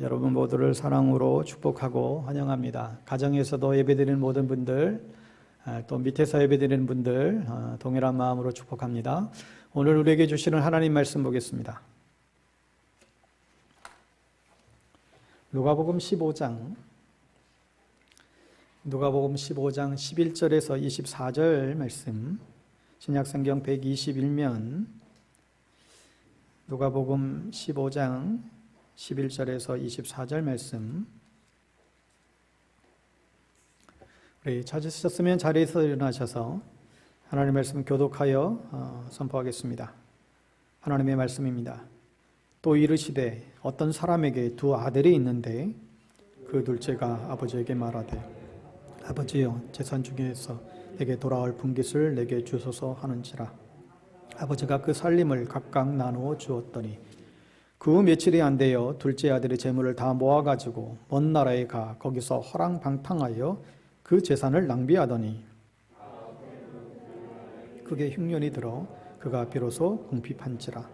여러분 모두를 사랑으로 축복하고 환영합니다. 가정에서도 예배드리는 모든 분들, 또 밑에서 예배드리는 분들 동일한 마음으로 축복합니다. 오늘 우리에게 주시는 하나님 말씀 보겠습니다. 누가복음 15장 11절에서 24절 말씀, 신약성경 121면 누가복음 15장 11절에서 24절 말씀, 우리 찾으셨으면 자리에서 일어나셔서 하나님의 말씀 교독하여 선포하겠습니다. 하나님의 말씀입니다. 또 이르시되 어떤 사람에게 두 아들이 있는데 그 둘째가 아버지에게 말하되 아버지여, 재산 중에서 내게 돌아올 분깃을 내게 주소서 하는지라. 아버지가 그 살림을 각각 나누어 주었더니 그 며칠이 안 되어 둘째 아들의 재물을 다 모아가지고 먼 나라에 가 거기서 허랑방탕하여 그 재산을 낭비하더니 그게 흉년이 들어 그가 비로소 궁핍한지라.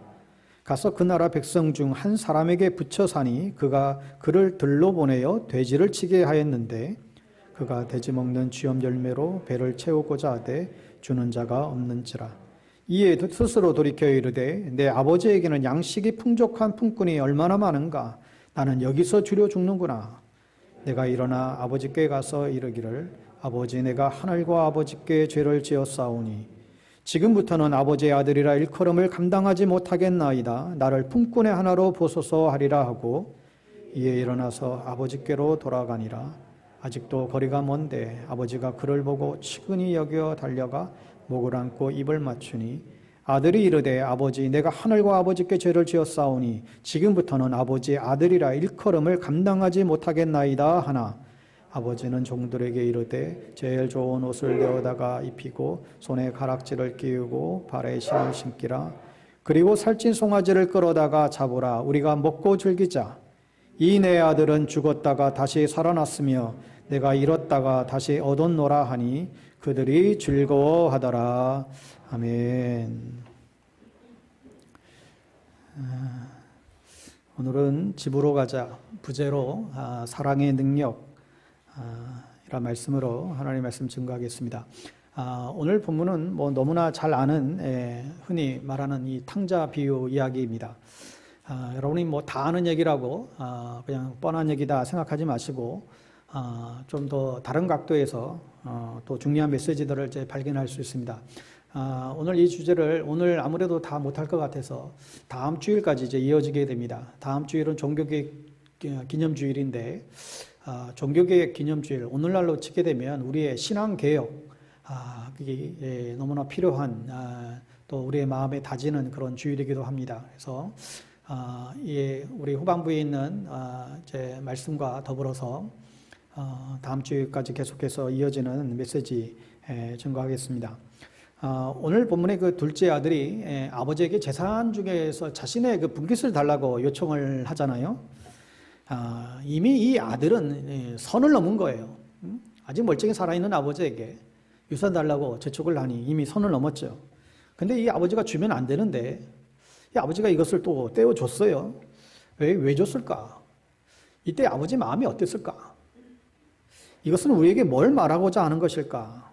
가서 그 나라 백성 중 한 사람에게 붙여 사니 그가 그를 들러 보내어 돼지를 치게 하였는데 그가 돼지 먹는 쥐염 열매로 배를 채우고자 하되 주는 자가 없는지라. 이에 스스로 돌이켜 이르되 내 아버지에게는 양식이 풍족한 품꾼이 얼마나 많은가. 나는 여기서 주려 죽는구나. 내가 일어나 아버지께 가서 이르기를 아버지, 내가 하늘과 아버지께 죄를 지었사오니 지금부터는 아버지의 아들이라 일컬음을 감당하지 못하겠나이다. 나를 품꾼의 하나로 보소서 하리라 하고 이에 일어나서 아버지께로 돌아가니라. 아직도 거리가 먼데 아버지가 그를 보고 측은히 여겨 달려가 목을 안고 입을 맞추니 아들이 이르되 아버지, 내가 하늘과 아버지께 죄를 지었사오니 지금부터는 아버지의 아들이라 일컬음을 감당하지 못하겠나이다 하나 아버지는 종들에게 이르되 제일 좋은 옷을 내어다가 입히고 손에 가락지를 끼우고 발에 신을 신기라. 그리고 살찐 송아지를 끌어다가 잡으라. 우리가 먹고 즐기자. 이 내 아들은 죽었다가 다시 살아났으며 내가 잃었다가 다시 얻었노라 하니 그들이 즐거워하더라. 아멘. 오늘은 집으로 가자, 부제로 사랑의 능력 이란 말씀으로 하나님의 말씀 증거하겠습니다. 오늘 본문은 너무나 잘 아는 흔히 말하는 이 탕자 비유 이야기입니다. 여러분이 다 아는 얘기라고 그냥 뻔한 얘기다 생각하지 마시고 좀 더 다른 각도에서 또 중요한 메시지들을 이제 발견할 수 있습니다. 오늘 이 주제를 오늘 아무래도 다 못할 것 같아서 다음 주일까지 이제 이어지게 됩니다. 다음 주일은 종교개혁 기념주일인데 종교개혁 기념주일 오늘날로 치게 되면 우리의 신앙개혁 그게 너무나 필요한 또 우리의 마음에 다지는 그런 주일이기도 합니다. 그래서 우리 후반부에 있는 제 말씀과 더불어서 다음 주까지 계속해서 이어지는 메시지 증거하겠습니다. 오늘 본문의 그 둘째 아들이 아버지에게 재산 중에서 자신의 그 분깃을 달라고 요청을 하잖아요. 이미 이 아들은 선을 넘은 거예요. 아직 멀쩡히 살아있는 아버지에게 유산 달라고 재촉을 하니 이미 선을 넘었죠. 근데 이 아버지가 주면 안 되는데 이 아버지가 이것을 또 떼어줬어요. 왜 줬을까? 이때 아버지 마음이 어땠을까? 이것은 우리에게 뭘 말하고자 하는 것일까?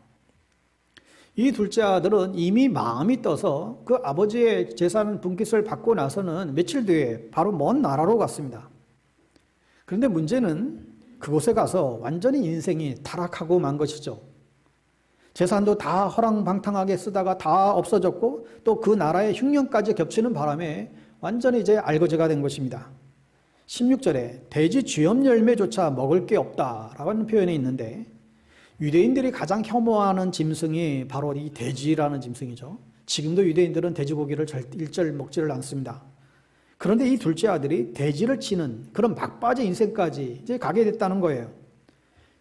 이 둘째 아들은 이미 마음이 떠서 그 아버지의 재산 분깃을 받고 나서는 며칠 뒤에 바로 먼 나라로 갔습니다. 그런데 문제는 그곳에 가서 완전히 인생이 타락하고 만 것이죠. 재산도 다 허랑방탕하게 쓰다가 다 없어졌고 또 그 나라의 흉년까지 겹치는 바람에 완전히 이제 알거지가 된 것입니다. 16절에 돼지 쥐염 열매조차 먹을 게 없다라는 표현이 있는데 유대인들이 가장 혐오하는 짐승이 바로 이 돼지라는 짐승이죠. 지금도 유대인들은 돼지고기를 일절 먹지를 않습니다. 그런데 이 둘째 아들이 돼지를 치는 그런 막바지 인생까지 이제 가게 됐다는 거예요.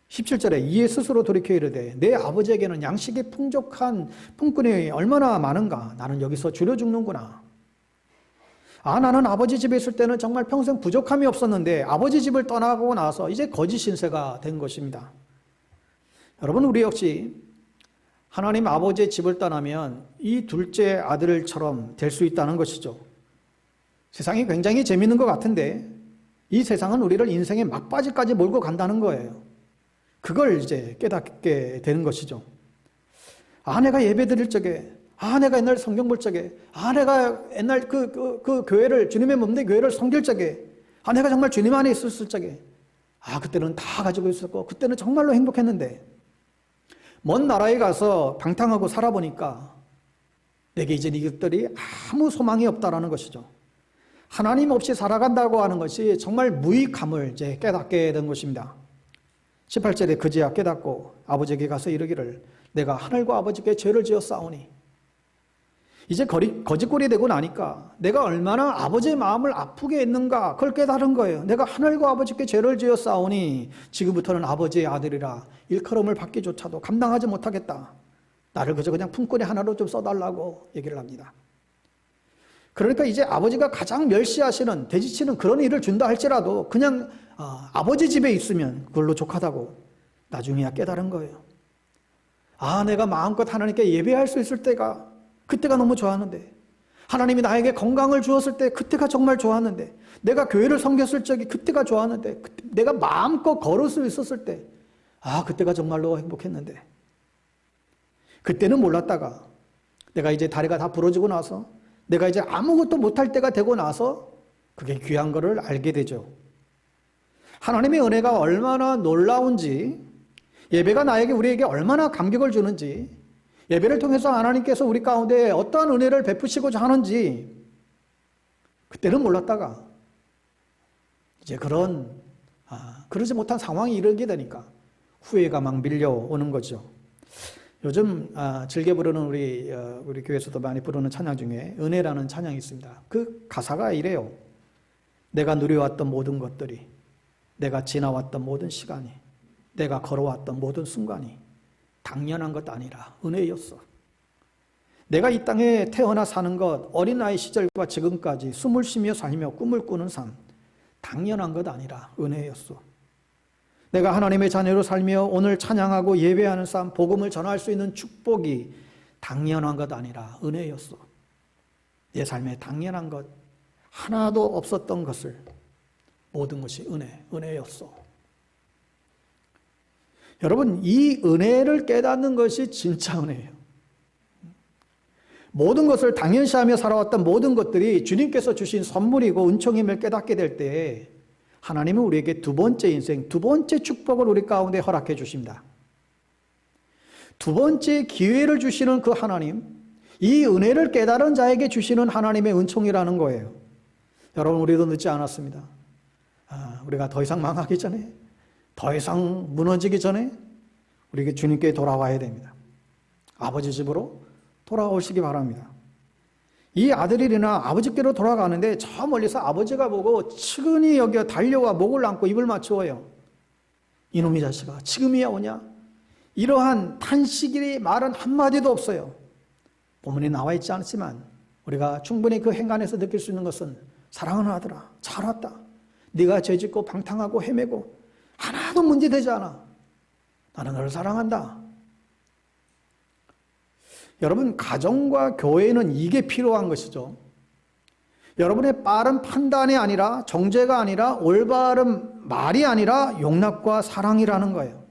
17절에 이에 스스로 돌이켜 이르되 내 아버지에게는 양식이 풍족한 품꾼이 얼마나 많은가. 나는 여기서 주려 죽는구나. 나는 아버지 집에 있을 때는 정말 평생 부족함이 없었는데 아버지 집을 떠나고 나서 이제 거짓 신세가 된 것입니다. 여러분, 우리 역시 하나님 아버지의 집을 떠나면 이 둘째 아들처럼 될 수 있다는 것이죠. 세상이 굉장히 재밌는 것 같은데 이 세상은 우리를 인생의 막바지까지 몰고 간다는 거예요. 그걸 이제 깨닫게 되는 것이죠. 내가 예배 드릴 적에, 내가 옛날 성경 볼 적에, 내가 옛날 그 교회를, 주님의 몸된 교회를 섬길 적에, 내가 정말 주님 안에 있었을 적에, 그때는 다 가지고 있었고, 그때는 정말로 행복했는데, 먼 나라에 가서 방탕하고 살아보니까, 내게 이제 이것들이 아무 소망이 없다라는 것이죠. 하나님 없이 살아간다고 하는 것이 정말 무익함을 이제 깨닫게 된 것입니다. 18절에 그제야 깨닫고 아버지에게 가서 이르기를 내가 하늘과 아버지께 죄를 지었사오니, 이제 거짓골이 되고 나니까 내가 얼마나 아버지의 마음을 아프게 했는가 그걸 깨달은 거예요. 내가 하늘과 아버지께 죄를 지었사오니 지금부터는 아버지의 아들이라 일컬음을 받기조차도 감당하지 못하겠다. 나를 그냥 품꾼이 하나로 좀 써달라고 얘기를 합니다. 그러니까 이제 아버지가 가장 멸시하시는, 대지치는 그런 일을 준다 할지라도 그냥 아버지 집에 있으면 그걸로 족하다고 나중에야 깨달은 거예요. 내가 마음껏 하나님께 예배할 수 있을 때가, 그때가 너무 좋았는데, 하나님이 나에게 건강을 주었을 때 그때가 정말 좋았는데, 내가 교회를 섬겼을 적이 그때가 좋았는데, 내가 마음껏 걸을 수 있었을 때 그때가 정말로 행복했는데, 그때는 몰랐다가 내가 이제 다리가 다 부러지고 나서 내가 이제 아무것도 못할 때가 되고 나서 그게 귀한 거를 알게 되죠. 하나님의 은혜가 얼마나 놀라운지, 예배가 우리에게 얼마나 감격을 주는지, 예배를 통해서 하나님께서 우리 가운데 어떠한 은혜를 베푸시고자 하는지 그때는 몰랐다가 이제 그러지 못한 상황이 이르게 되니까 후회가 막 밀려오는 거죠. 요즘 즐겨 부르는 우리 교회에서도 많이 부르는 찬양 중에 은혜라는 찬양이 있습니다. 그 가사가 이래요. 내가 누려왔던 모든 것들이, 내가 지나왔던 모든 시간이, 내가 걸어왔던 모든 순간이 당연한 것 아니라 은혜였어. 내가 이 땅에 태어나 사는 것, 어린아이 시절과 지금까지 숨을 쉬며 살며 꿈을 꾸는 삶, 당연한 것 아니라 은혜였어. 내가 하나님의 자녀로 살며 오늘 찬양하고 예배하는 삶, 복음을 전할 수 있는 축복이 당연한 것 아니라 은혜였어. 내 삶에 당연한 것 하나도 없었던 것을, 모든 것이 은혜였어. 여러분, 이 은혜를 깨닫는 것이 진짜 은혜예요. 모든 것을 당연시하며 살아왔던 모든 것들이 주님께서 주신 선물이고 은총임을 깨닫게 될 때 하나님은 우리에게 두 번째 인생, 두 번째 축복을 우리 가운데 허락해 주십니다. 두 번째 기회를 주시는 그 하나님, 이 은혜를 깨달은 자에게 주시는 하나님의 은총이라는 거예요. 여러분, 우리도 늦지 않았습니다. 우리가 더 이상 망하기 전에, 더 이상 무너지기 전에 우리에게 주님께 돌아와야 됩니다. 아버지 집으로 돌아오시기 바랍니다. 이 아들이나 아버지께로 돌아가는데 저 멀리서 아버지가 보고 측은히 여겨 달려와 목을 안고 입을 맞추어요. 이놈의 자식아, 지금이야 오냐? 이러한 탄식이 말은 한마디도 없어요. 본문에 나와 있지 않지만 우리가 충분히 그 행간에서 느낄 수 있는 것은 사랑하는 아들아, 잘 왔다. 네가 죄짓고 방탕하고 헤매고 하나도 문제되지 않아. 나는 너를 사랑한다. 여러분, 가정과 교회는 이게 필요한 것이죠. 여러분의 빠른 판단이 아니라, 정죄가 아니라, 올바른 말이 아니라 용납과 사랑이라는 거예요.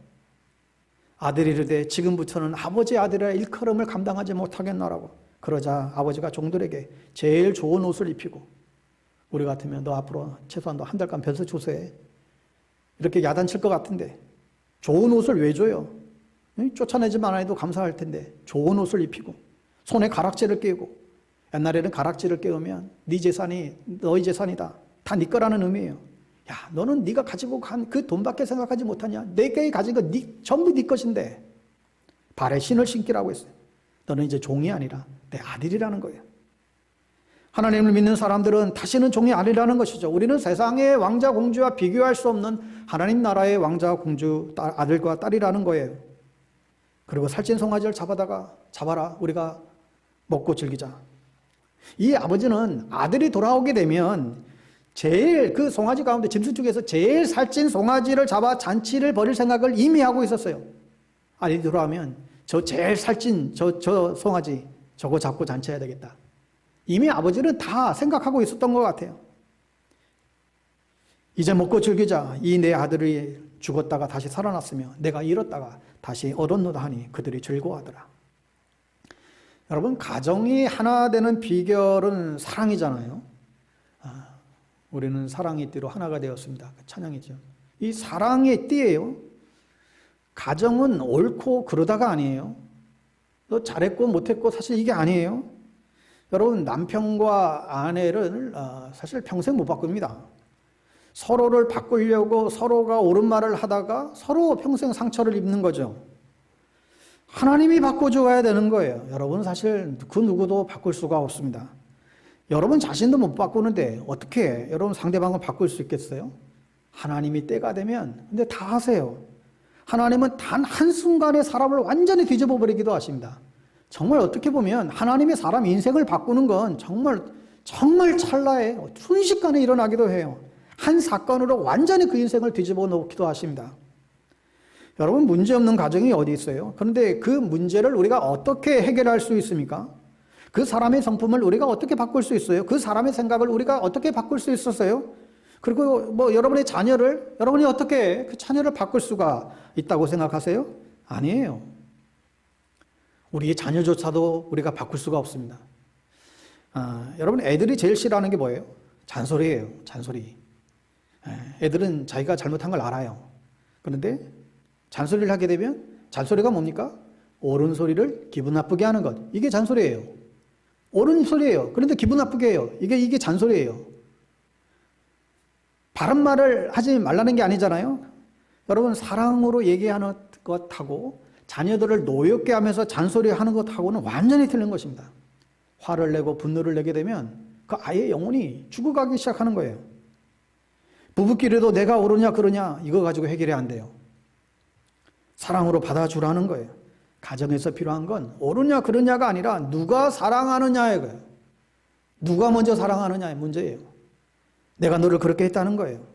아들이 이르되 지금부터는 아버지의 아들이라 일컬음을 감당하지 못하겠나라고. 그러자 아버지가 종들에게 제일 좋은 옷을 입히고, 우리 같으면 너 앞으로 최소한 너 한 달간 변소 주세해, 이렇게 야단칠 것 같은데 좋은 옷을 왜 줘요? 쫓아내지만 안 해도 감사할 텐데 좋은 옷을 입히고 손에 가락지를 끼우고, 옛날에는 가락지를 끼우면 네 재산이 너희 재산이다, 다 네 거라는 의미예요. 야, 너는 네가 가지고 간 그 돈밖에 생각하지 못하냐? 내게 가진 거 전부 네 것인데 발에 신을 신기라고 했어요. 너는 이제 종이 아니라 내 아들이라는 거예요. 하나님을 믿는 사람들은 다시는 종이 아니라는 것이죠. 우리는 세상의 왕자 공주와 비교할 수 없는 하나님 나라의 왕자 공주 아들과 딸이라는 거예요. 그리고 살찐 송아지를 잡아라, 우리가 먹고 즐기자. 이 아버지는 아들이 돌아오게 되면 제일 그 송아지 가운데 짐승 중에서 제일 살찐 송아지를 잡아 잔치를 벌일 생각을 이미 하고 있었어요. 아들이 돌아오면 저 제일 살찐 저 송아지 저거 잡고 잔치해야 되겠다. 이미 아버지는 다 생각하고 있었던 것 같아요. 이제 먹고 즐기자. 이 내 아들이 죽었다가 다시 살아났으며 내가 잃었다가 다시 얻었노다 하니 그들이 즐거워하더라. 여러분, 가정이 하나 되는 비결은 사랑이잖아요. 우리는 사랑의 띠로 하나가 되었습니다. 찬양이죠. 이 사랑의 띠예요. 가정은 옳고 그러다가 아니에요. 너 잘했고 못했고 사실 이게 아니에요. 여러분, 남편과 아내를 사실 평생 못 바꿉니다. 서로를 바꾸려고 서로가 옳은 말을 하다가 서로 평생 상처를 입는 거죠. 하나님이 바꿔줘야 되는 거예요. 여러분, 사실 그 누구도 바꿀 수가 없습니다. 여러분 자신도 못 바꾸는데 어떻게 여러분 상대방을 바꿀 수 있겠어요? 하나님이 때가 되면 근데 다 하세요. 하나님은 단 한순간에 사람을 완전히 뒤집어 버리기도 하십니다. 정말 어떻게 보면 하나님의 사람 인생을 바꾸는 건 정말 찰나에 순식간에 일어나기도 해요. 한 사건으로 완전히 그 인생을 뒤집어 놓기도 하십니다. 여러분, 문제 없는 가정이 어디 있어요? 그런데 그 문제를 우리가 어떻게 해결할 수 있습니까? 그 사람의 성품을 우리가 어떻게 바꿀 수 있어요? 그 사람의 생각을 우리가 어떻게 바꿀 수 있었어요? 그리고 여러분의 자녀를 여러분이 어떻게 그 자녀를 바꿀 수가 있다고 생각하세요? 아니에요. 우리의 자녀조차도 우리가 바꿀 수가 없습니다. 여러분, 애들이 제일 싫어하는 게 뭐예요? 잔소리예요. 잔소리. 애들은 자기가 잘못한 걸 알아요. 그런데 잔소리를 하게 되면 잔소리가 뭡니까? 옳은 소리를 기분 나쁘게 하는 것. 이게 잔소리예요. 옳은 소리예요. 그런데 기분 나쁘게 해요. 이게 잔소리예요. 바른 말을 하지 말라는 게 아니잖아요. 여러분, 사랑으로 얘기하는 것하고 자녀들을 노엽게 하면서 잔소리하는 것하고는 완전히 틀린 것입니다. 화를 내고 분노를 내게 되면 그 아이의 영혼이 죽어가기 시작하는 거예요. 부부끼리도 내가 옳으냐 그러냐 이거 가지고 해결이 안 돼요. 사랑으로 받아주라는 거예요. 가정에서 필요한 건 옳으냐 그러냐가 아니라 누가 사랑하느냐예요. 누가 먼저 사랑하느냐의 문제예요. 내가 너를 그렇게 했다는 거예요.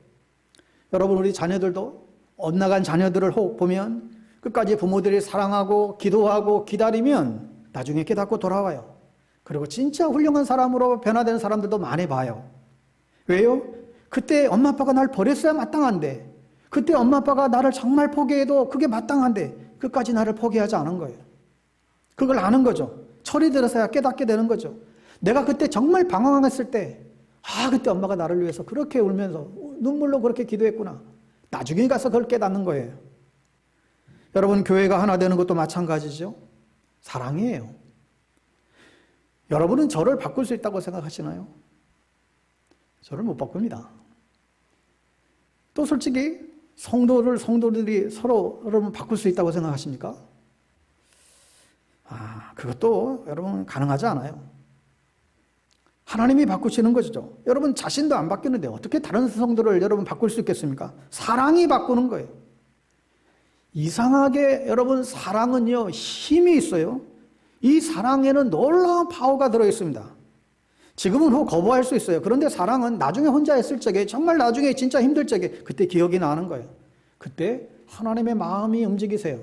여러분, 우리 자녀들도 엇나간 자녀들을 보면 끝까지 부모들이 사랑하고 기도하고 기다리면 나중에 깨닫고 돌아와요. 그리고 진짜 훌륭한 사람으로 변화되는 사람들도 많이 봐요. 왜요? 그때 엄마 아빠가 날 버렸어야 마땅한데, 그때 엄마 아빠가 나를 정말 포기해도 그게 마땅한데 끝까지 나를 포기하지 않은 거예요. 그걸 아는 거죠. 철이 들어서야 깨닫게 되는 거죠. 내가 그때 정말 방황했을 때 그때 엄마가 나를 위해서 그렇게 울면서 눈물로 그렇게 기도했구나. 나중에 가서 그걸 깨닫는 거예요. 여러분, 교회가 하나 되는 것도 마찬가지죠. 사랑이에요. 여러분은 저를 바꿀 수 있다고 생각하시나요? 저를 못 바꿉니다. 또 솔직히 성도들이 서로 여러분 바꿀 수 있다고 생각하십니까? 그것도 여러분 가능하지 않아요. 하나님이 바꾸시는 거죠. 여러분 자신도 안 바뀌는데 어떻게 다른 성도를 여러분 바꿀 수 있겠습니까? 사랑이 바꾸는 거예요. 이상하게 여러분 사랑은요 힘이 있어요. 이 사랑에는 놀라운 파워가 들어있습니다. 지금은 거부할 수 있어요. 그런데 사랑은 나중에 혼자 있을 적에 정말 나중에 진짜 힘들 적에 그때 기억이 나는 거예요. 그때 하나님의 마음이 움직이세요.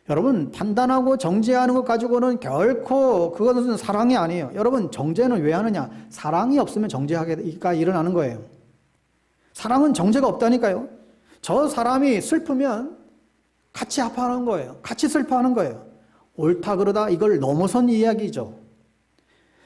여러분, 판단하고 정죄하는 것 가지고는 결코 그것은 사랑이 아니에요. 여러분, 정죄는 왜 하느냐? 사랑이 없으면 정죄가 일어나는 거예요. 사랑은 정죄가 없다니까요. 저 사람이 슬프면 같이 아파하는 거예요. 같이 슬퍼하는 거예요. 옳다 그러다 이걸 넘어선 이야기죠.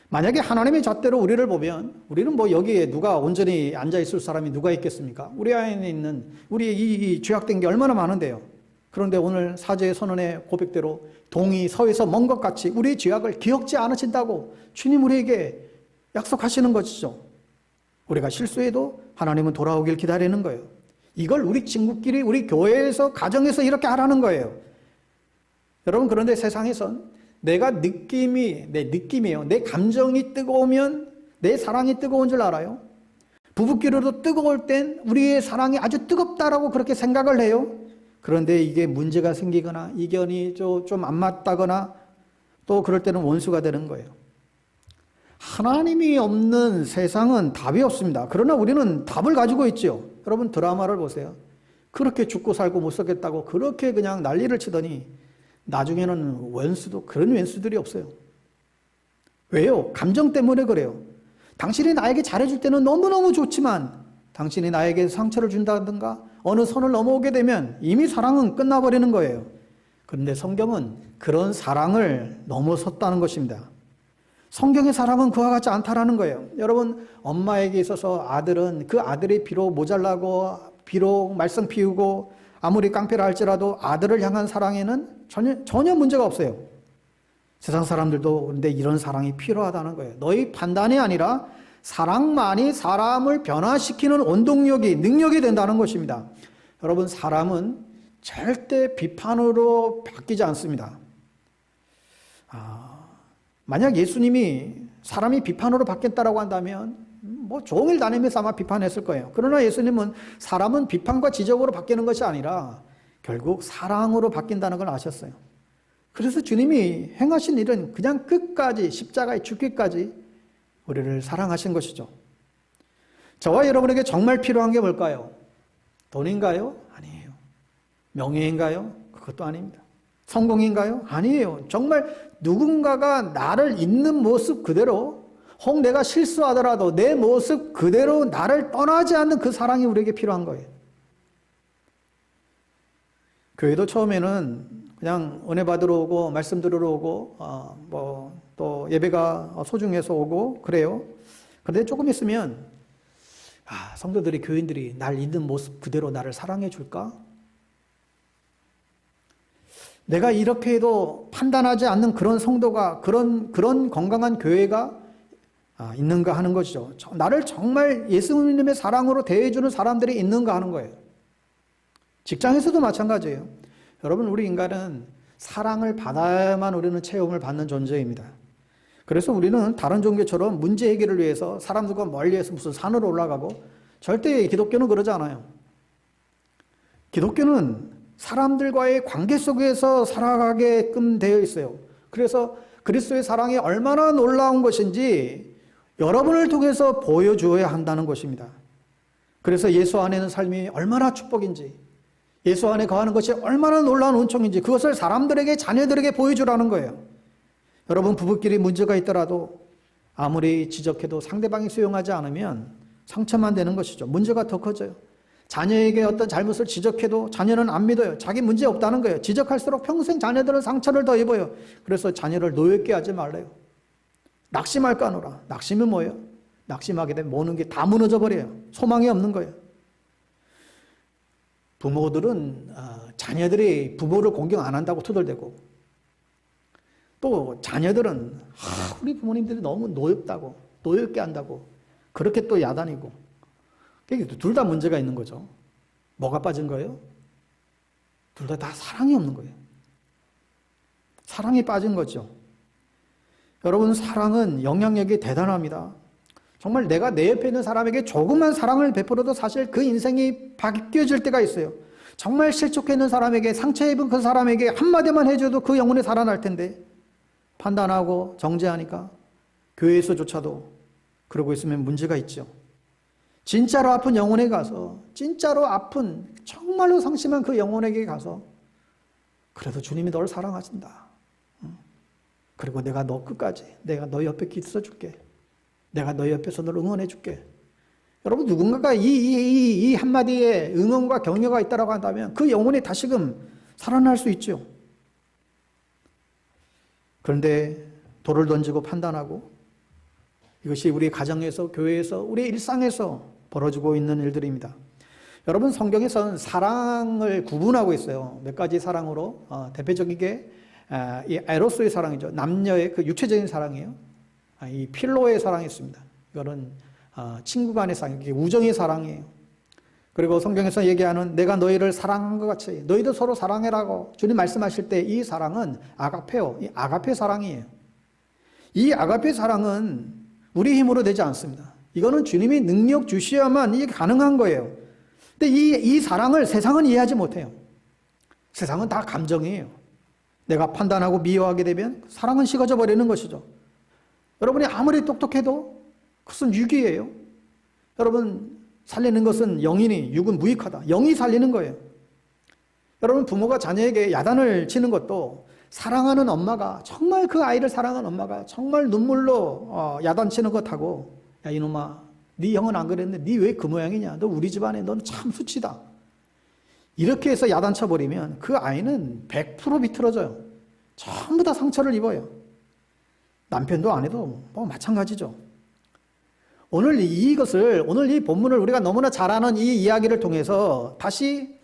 만약에 하나님의 잣대로 우리를 보면 우리는 여기에 누가 온전히 앉아있을 사람이 누가 있겠습니까? 우리 안에 있는 우리 이 죄악된 게 얼마나 많은데요. 그런데 오늘 사제의 선언의 고백대로 동이 서에서 먼 것 같이 우리의 죄악을 기억지 않으신다고 주님 우리에게 약속하시는 것이죠. 우리가 실수해도 하나님은 돌아오길 기다리는 거예요. 이걸 우리 친구끼리 우리 교회에서 가정에서 이렇게 하라는 거예요. 여러분, 그런데 세상에선 내 느낌이에요. 내 감정이 뜨거우면 내 사랑이 뜨거운 줄 알아요. 부부끼리도 뜨거울 땐 우리의 사랑이 아주 뜨겁다라고 그렇게 생각을 해요. 그런데 이게 문제가 생기거나 이견이 좀 안 맞다거나 또 그럴 때는 원수가 되는 거예요. 하나님이 없는 세상은 답이 없습니다. 그러나 우리는 답을 가지고 있죠. 여러분, 드라마를 보세요. 그렇게 죽고 살고 못 살겠다고 그렇게 그냥 난리를 치더니 나중에는 그런 왼수들이 없어요. 왜요? 감정 때문에 그래요. 당신이 나에게 잘해줄 때는 너무너무 좋지만 당신이 나에게 상처를 준다든가 어느 선을 넘어오게 되면 이미 사랑은 끝나버리는 거예요. 그런데 성경은 그런 사랑을 넘어섰다는 것입니다. 성경의 사랑은 그와 같지 않다라는 거예요. 여러분, 엄마에게 있어서 아들은 그 아들이 비록 모자라고 비록 말썽 피우고 아무리 깡패라 할지라도 아들을 향한 사랑에는 전혀 문제가 없어요. 세상 사람들도 그런데 이런 사랑이 필요하다는 거예요. 너희 판단이 아니라 사랑만이 사람을 변화시키는 원동력이, 능력이 된다는 것입니다. 여러분, 사람은 절대 비판으로 바뀌지 않습니다. 만약 예수님이 사람이 비판으로 바뀌었다라고 한다면 뭐 종일 다니면서 아마 비판했을 거예요. 그러나 예수님은 사람은 비판과 지적으로 바뀌는 것이 아니라 결국 사랑으로 바뀐다는 걸 아셨어요. 그래서 주님이 행하신 일은 그냥 끝까지 십자가에 죽기까지 우리를 사랑하신 것이죠. 저와 여러분에게 정말 필요한 게 뭘까요? 돈인가요? 아니에요. 명예인가요? 그것도 아닙니다. 성공인가요? 아니에요. 정말 누군가가 나를 있는 모습 그대로, 혹 내가 실수하더라도 내 모습 그대로 나를 떠나지 않는 그 사랑이 우리에게 필요한 거예요. 교회도 처음에는 그냥 은혜 받으러 오고 말씀 들으러 오고 또 예배가 소중해서 오고 그래요. 그런데 조금 있으면 성도들이, 교인들이 날 있는 모습 그대로 나를 사랑해 줄까? 내가 이렇게 해도 판단하지 않는 그런 성도가, 그런 건강한 교회가 있는가 하는 것이죠. 나를 정말 예수님의 사랑으로 대해주는 사람들이 있는가 하는 거예요. 직장에서도 마찬가지예요. 여러분, 우리 인간은 사랑을 받아야만 우리는 체험을 받는 존재입니다. 그래서 우리는 다른 종교처럼 문제 해결을 위해서 사람들과 멀리해서 무슨 산으로 올라가고, 절대 기독교는 그러지 않아요. 기독교는 사람들과의 관계 속에서 살아가게끔 되어 있어요. 그래서 그리스도의 사랑이 얼마나 놀라운 것인지 여러분을 통해서 보여주어야 한다는 것입니다. 그래서 예수 안에 있는 삶이 얼마나 축복인지, 예수 안에 거하는 것이 얼마나 놀라운 은총인지 그것을 사람들에게, 자녀들에게 보여주라는 거예요. 여러분, 부부끼리 문제가 있더라도 아무리 지적해도 상대방이 수용하지 않으면 상처만 되는 것이죠. 문제가 더 커져요. 자녀에게 어떤 잘못을 지적해도 자녀는 안 믿어요. 자기 문제 없다는 거예요. 지적할수록 평생 자녀들은 상처를 더 입어요. 그래서 자녀를 노엽게 하지 말래요. 낙심할까 하노라. 낙심이 뭐예요? 낙심하게 되면 모든 게 다 무너져 버려요. 소망이 없는 거예요. 부모들은 자녀들이 부모를 공경 안 한다고 투덜대고, 또 자녀들은 우리 부모님들이 너무 노엽다고, 노엽게 한다고 그렇게 또 야단이고, 둘 다 문제가 있는 거죠. 뭐가 빠진 거예요? 둘 다 사랑이 없는 거예요. 사랑이 빠진 거죠. 여러분, 사랑은 영향력이 대단합니다. 정말 내가 내 옆에 있는 사람에게 조금만 사랑을 베풀어도 사실 그 인생이 바뀌어질 때가 있어요. 정말 실족해 있는 사람에게, 상처 입은 그 사람에게 한마디만 해줘도 그 영혼이 살아날 텐데 판단하고 정죄하니까 교회에서조차도 그러고 있으면 문제가 있죠. 진짜로 아픈 영혼에 가서, 진짜로 아픈 정말로 상심한 그 영혼에게 가서 그래도 주님이 너를 사랑하신다. 그리고 내가 너 끝까지, 내가 너 옆에 있어줄게. 내가 너 옆에서 너를 응원해줄게. 여러분, 누군가가 이 한마디에 응원과 격려가 있다고 한다면 그 영혼이 다시금 살아날 수 있죠. 그런데 돌을 던지고 판단하고, 이것이 우리 가정에서, 교회에서, 우리 일상에서 벌어지고 있는 일들입니다. 여러분, 성경에서는 사랑을 구분하고 있어요. 몇 가지 사랑으로, 대표적인 게 이 에로스의 사랑이죠. 남녀의 그 육체적인 사랑이에요. 이 필로의 사랑이 있습니다. 이거는 친구 간의 사랑, 우정의 사랑이에요. 그리고 성경에서 얘기하는 내가 너희를 사랑한 것 같이 너희도 서로 사랑해라고 주님 말씀하실 때 이 사랑은 아가페요. 이 아가페 사랑이에요. 이 아가페 사랑은 우리 힘으로 되지 않습니다. 이거는 주님이 능력 주셔야만 이게 가능한 거예요. 근데 이 사랑을 세상은 이해하지 못해요. 세상은 다 감정이에요. 내가 판단하고 미워하게 되면 사랑은 식어져 버리는 것이죠. 여러분이 아무리 똑똑해도 그것은 육이에요. 여러분, 살리는 것은 영이니 육은 무익하다. 영이 살리는 거예요. 여러분, 부모가 자녀에게 야단을 치는 것도 사랑하는 엄마가, 정말 그 아이를 사랑하는 엄마가 정말 눈물로 야단치는 것하고, 야 이놈아 네 형은 안 그랬는데 네 왜 그 모양이냐? 너 우리 집안에 넌 참 수치다. 이렇게 해서 야단쳐버리면 그 아이는 100% 비틀어져요. 전부 다 상처를 입어요. 남편도 아내도 뭐 마찬가지죠. 오늘 이 본문을 우리가 너무나 잘 아는 이 이야기를 통해서 다시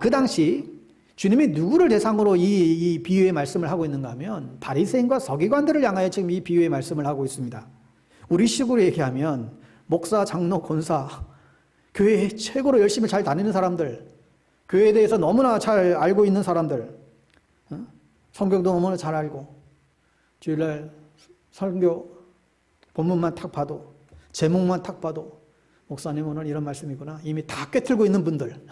그 당시 주님이 누구를 대상으로 이 비유의 말씀을 하고 있는가 하면 바리새인과 서기관들을 향하여 지금 이 비유의 말씀을 하고 있습니다. 우리 식으로 얘기하면 목사, 장로, 권사, 교회에 최고로 열심히 잘 다니는 사람들, 교회에 대해서 너무나 잘 알고 있는 사람들, 성경도 너무나 잘 알고 주일날 설교 본문만 탁 봐도 제목만 탁 봐도 목사님 오늘 이런 말씀이구나 이미 다 꿰뚫고 있는 분들,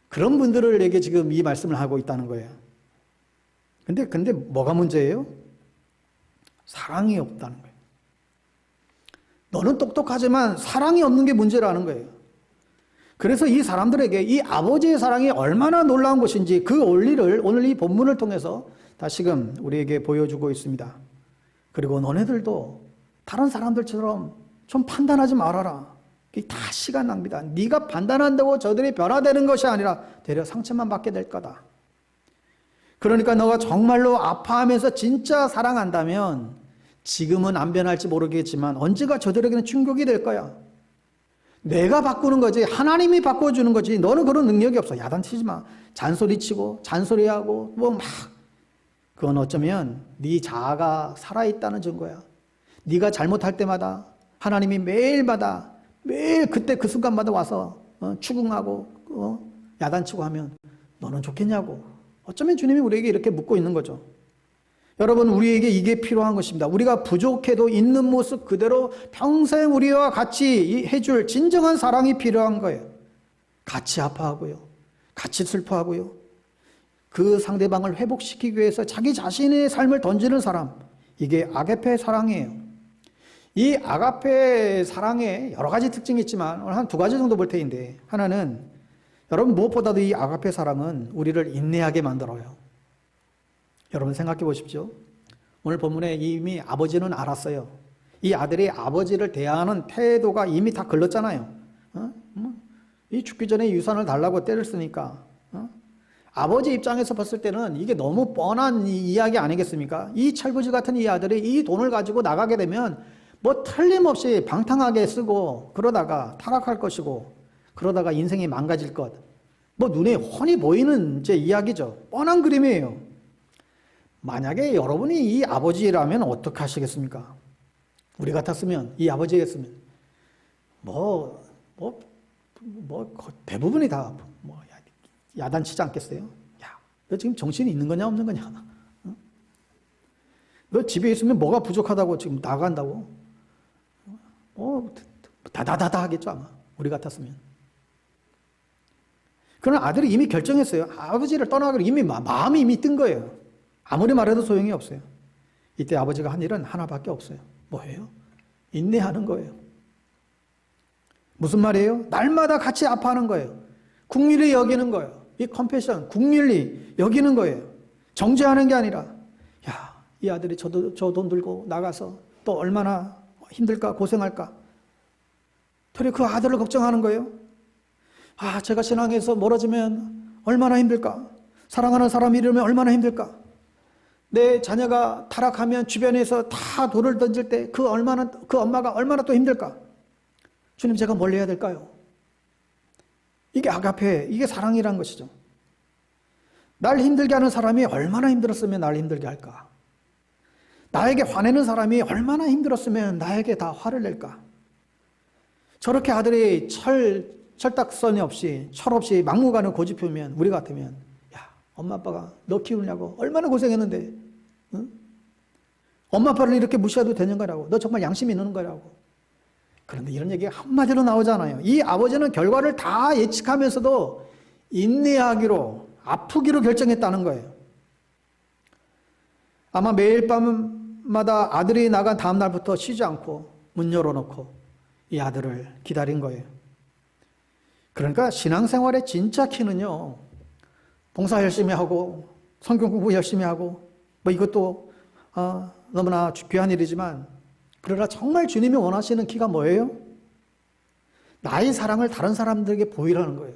그런 분들에게 지금 이 말씀을 하고 있다는 거예요. 근데 뭐가 문제예요? 사랑이 없다는 거예요. 너는 똑똑하지만 사랑이 없는 게 문제라는 거예요. 그래서 이 사람들에게 이 아버지의 사랑이 얼마나 놀라운 것인지 그 원리를 오늘 이 본문을 통해서 다시금 우리에게 보여주고 있습니다. 그리고 너네들도 다른 사람들처럼 좀 판단하지 말아라. 이게 다 시간 낭비다. 네가 판단한다고 저들이 변화되는 것이 아니라 되려 상처만 받게 될 거다. 그러니까 너가 정말로 아파하면서 진짜 사랑한다면 지금은 안 변할지 모르겠지만 언젠가 저들에게는 충격이 될 거야. 내가 바꾸는 거지 하나님이 바꿔주는 거지 너는 그런 능력이 없어. 야단치지 마. 잔소리치고 잔소리하고 뭐 막 그건 어쩌면 네 자아가 살아있다는 증거야. 네가 잘못할 때마다 하나님이 매일마다 매일 그때 그 순간마다 와서 추궁하고 야단치고 하면 너는 좋겠냐고. 어쩌면 주님이 우리에게 이렇게 묻고 있는 거죠. 여러분 우리에게 이게 필요한 것입니다. 우리가 부족해도 있는 모습 그대로 평생 우리와 같이 해줄 진정한 사랑이 필요한 거예요. 같이 아파하고요. 같이 슬퍼하고요. 그 상대방을 회복시키기 위해서 자기 자신의 삶을 던지는 사람. 이게 아가페 사랑이에요. 이 아가페 사랑에 여러 가지 특징이 있지만 오늘 한 두 가지 정도 볼 테인데 하나는 여러분 무엇보다도 이 아가페 사랑은 우리를 인내하게 만들어요. 여러분 생각해 보십시오. 오늘 본문에 이미 아버지는 알았어요. 이 아들이 아버지를 대하는 태도가 이미 다 걸렀잖아요. 이 죽기 전에 유산을 달라고 때를 쓰니까 아버지 입장에서 봤을 때는 이게 너무 뻔한 이야기 아니겠습니까? 이 철부지 같은 이 아들이 이 돈을 가지고 나가게 되면 뭐 틀림없이 방탕하게 쓰고 그러다가 타락할 것이고 그러다가 인생이 망가질 것. 뭐 눈에 훤히 보이는 이제 이야기죠. 뻔한 그림이에요. 만약에 여러분이 이 아버지라면 어떻게 하시겠습니까? 우리 같았으면, 이 아버지였으면, 대부분이 다, 야단치지 않겠어요? 야, 너 지금 정신이 있는 거냐, 없는 거냐? 너 집에 있으면 뭐가 부족하다고 지금 나간다고? 다다다다 하겠죠, 아마. 우리 같았으면. 그러나 아들이 이미 결정했어요. 아버지를 떠나기로 이미 마음이 이미 뜬 거예요. 아무리 말해도 소용이 없어요. 이때 아버지가 한 일은 하나밖에 없어요. 뭐예요? 인내하는 거예요. 무슨 말이에요? 날마다 같이 아파하는 거예요. 국률이 여기는 거예요. 이 컴패션, 국률이 여기는 거예요. 정죄하는 게 아니라 야, 이 아들이 저 돈 들고 나가서 또 얼마나 힘들까 고생할까. 되려 그 아들을 걱정하는 거예요. 아, 제가 신앙에서 멀어지면 얼마나 힘들까. 사랑하는 사람이 이러면 얼마나 힘들까. 내 자녀가 타락하면 주변에서 다 돌을 던질 때 그 엄마가 얼마나 또 힘들까? 주님, 제가 뭘 해야 될까요? 이게 아가페, 이게 사랑이란 것이죠. 날 힘들게 하는 사람이 얼마나 힘들었으면 날 힘들게 할까? 나에게 화내는 사람이 얼마나 힘들었으면 나에게 다 화를 낼까? 저렇게 아들이 철딱서니 없이, 철없이 막무가내 고집하면, 우리 같으면 엄마 아빠가 너 키우냐고 얼마나 고생했는데, 응? 엄마 아빠를 이렇게 무시해도 되는 거라고. 너 정말 양심이 있는 거라고. 그런데 이런 얘기가 한마디로 나오잖아요. 이 아버지는 결과를 다 예측하면서도 인내하기로, 아프기로 결정했다는 거예요. 아마 매일 밤마다 아들이 나간 다음 날부터 쉬지 않고 문 열어놓고 이 아들을 기다린 거예요. 그러니까 신앙생활의 진짜 키는요, 봉사 열심히 하고 성경 공부 열심히 하고 뭐 이것도 너무나 귀한 일이지만, 그러나 정말 주님이 원하시는 키가 뭐예요? 나의 사랑을 다른 사람들에게 보이라는 거예요.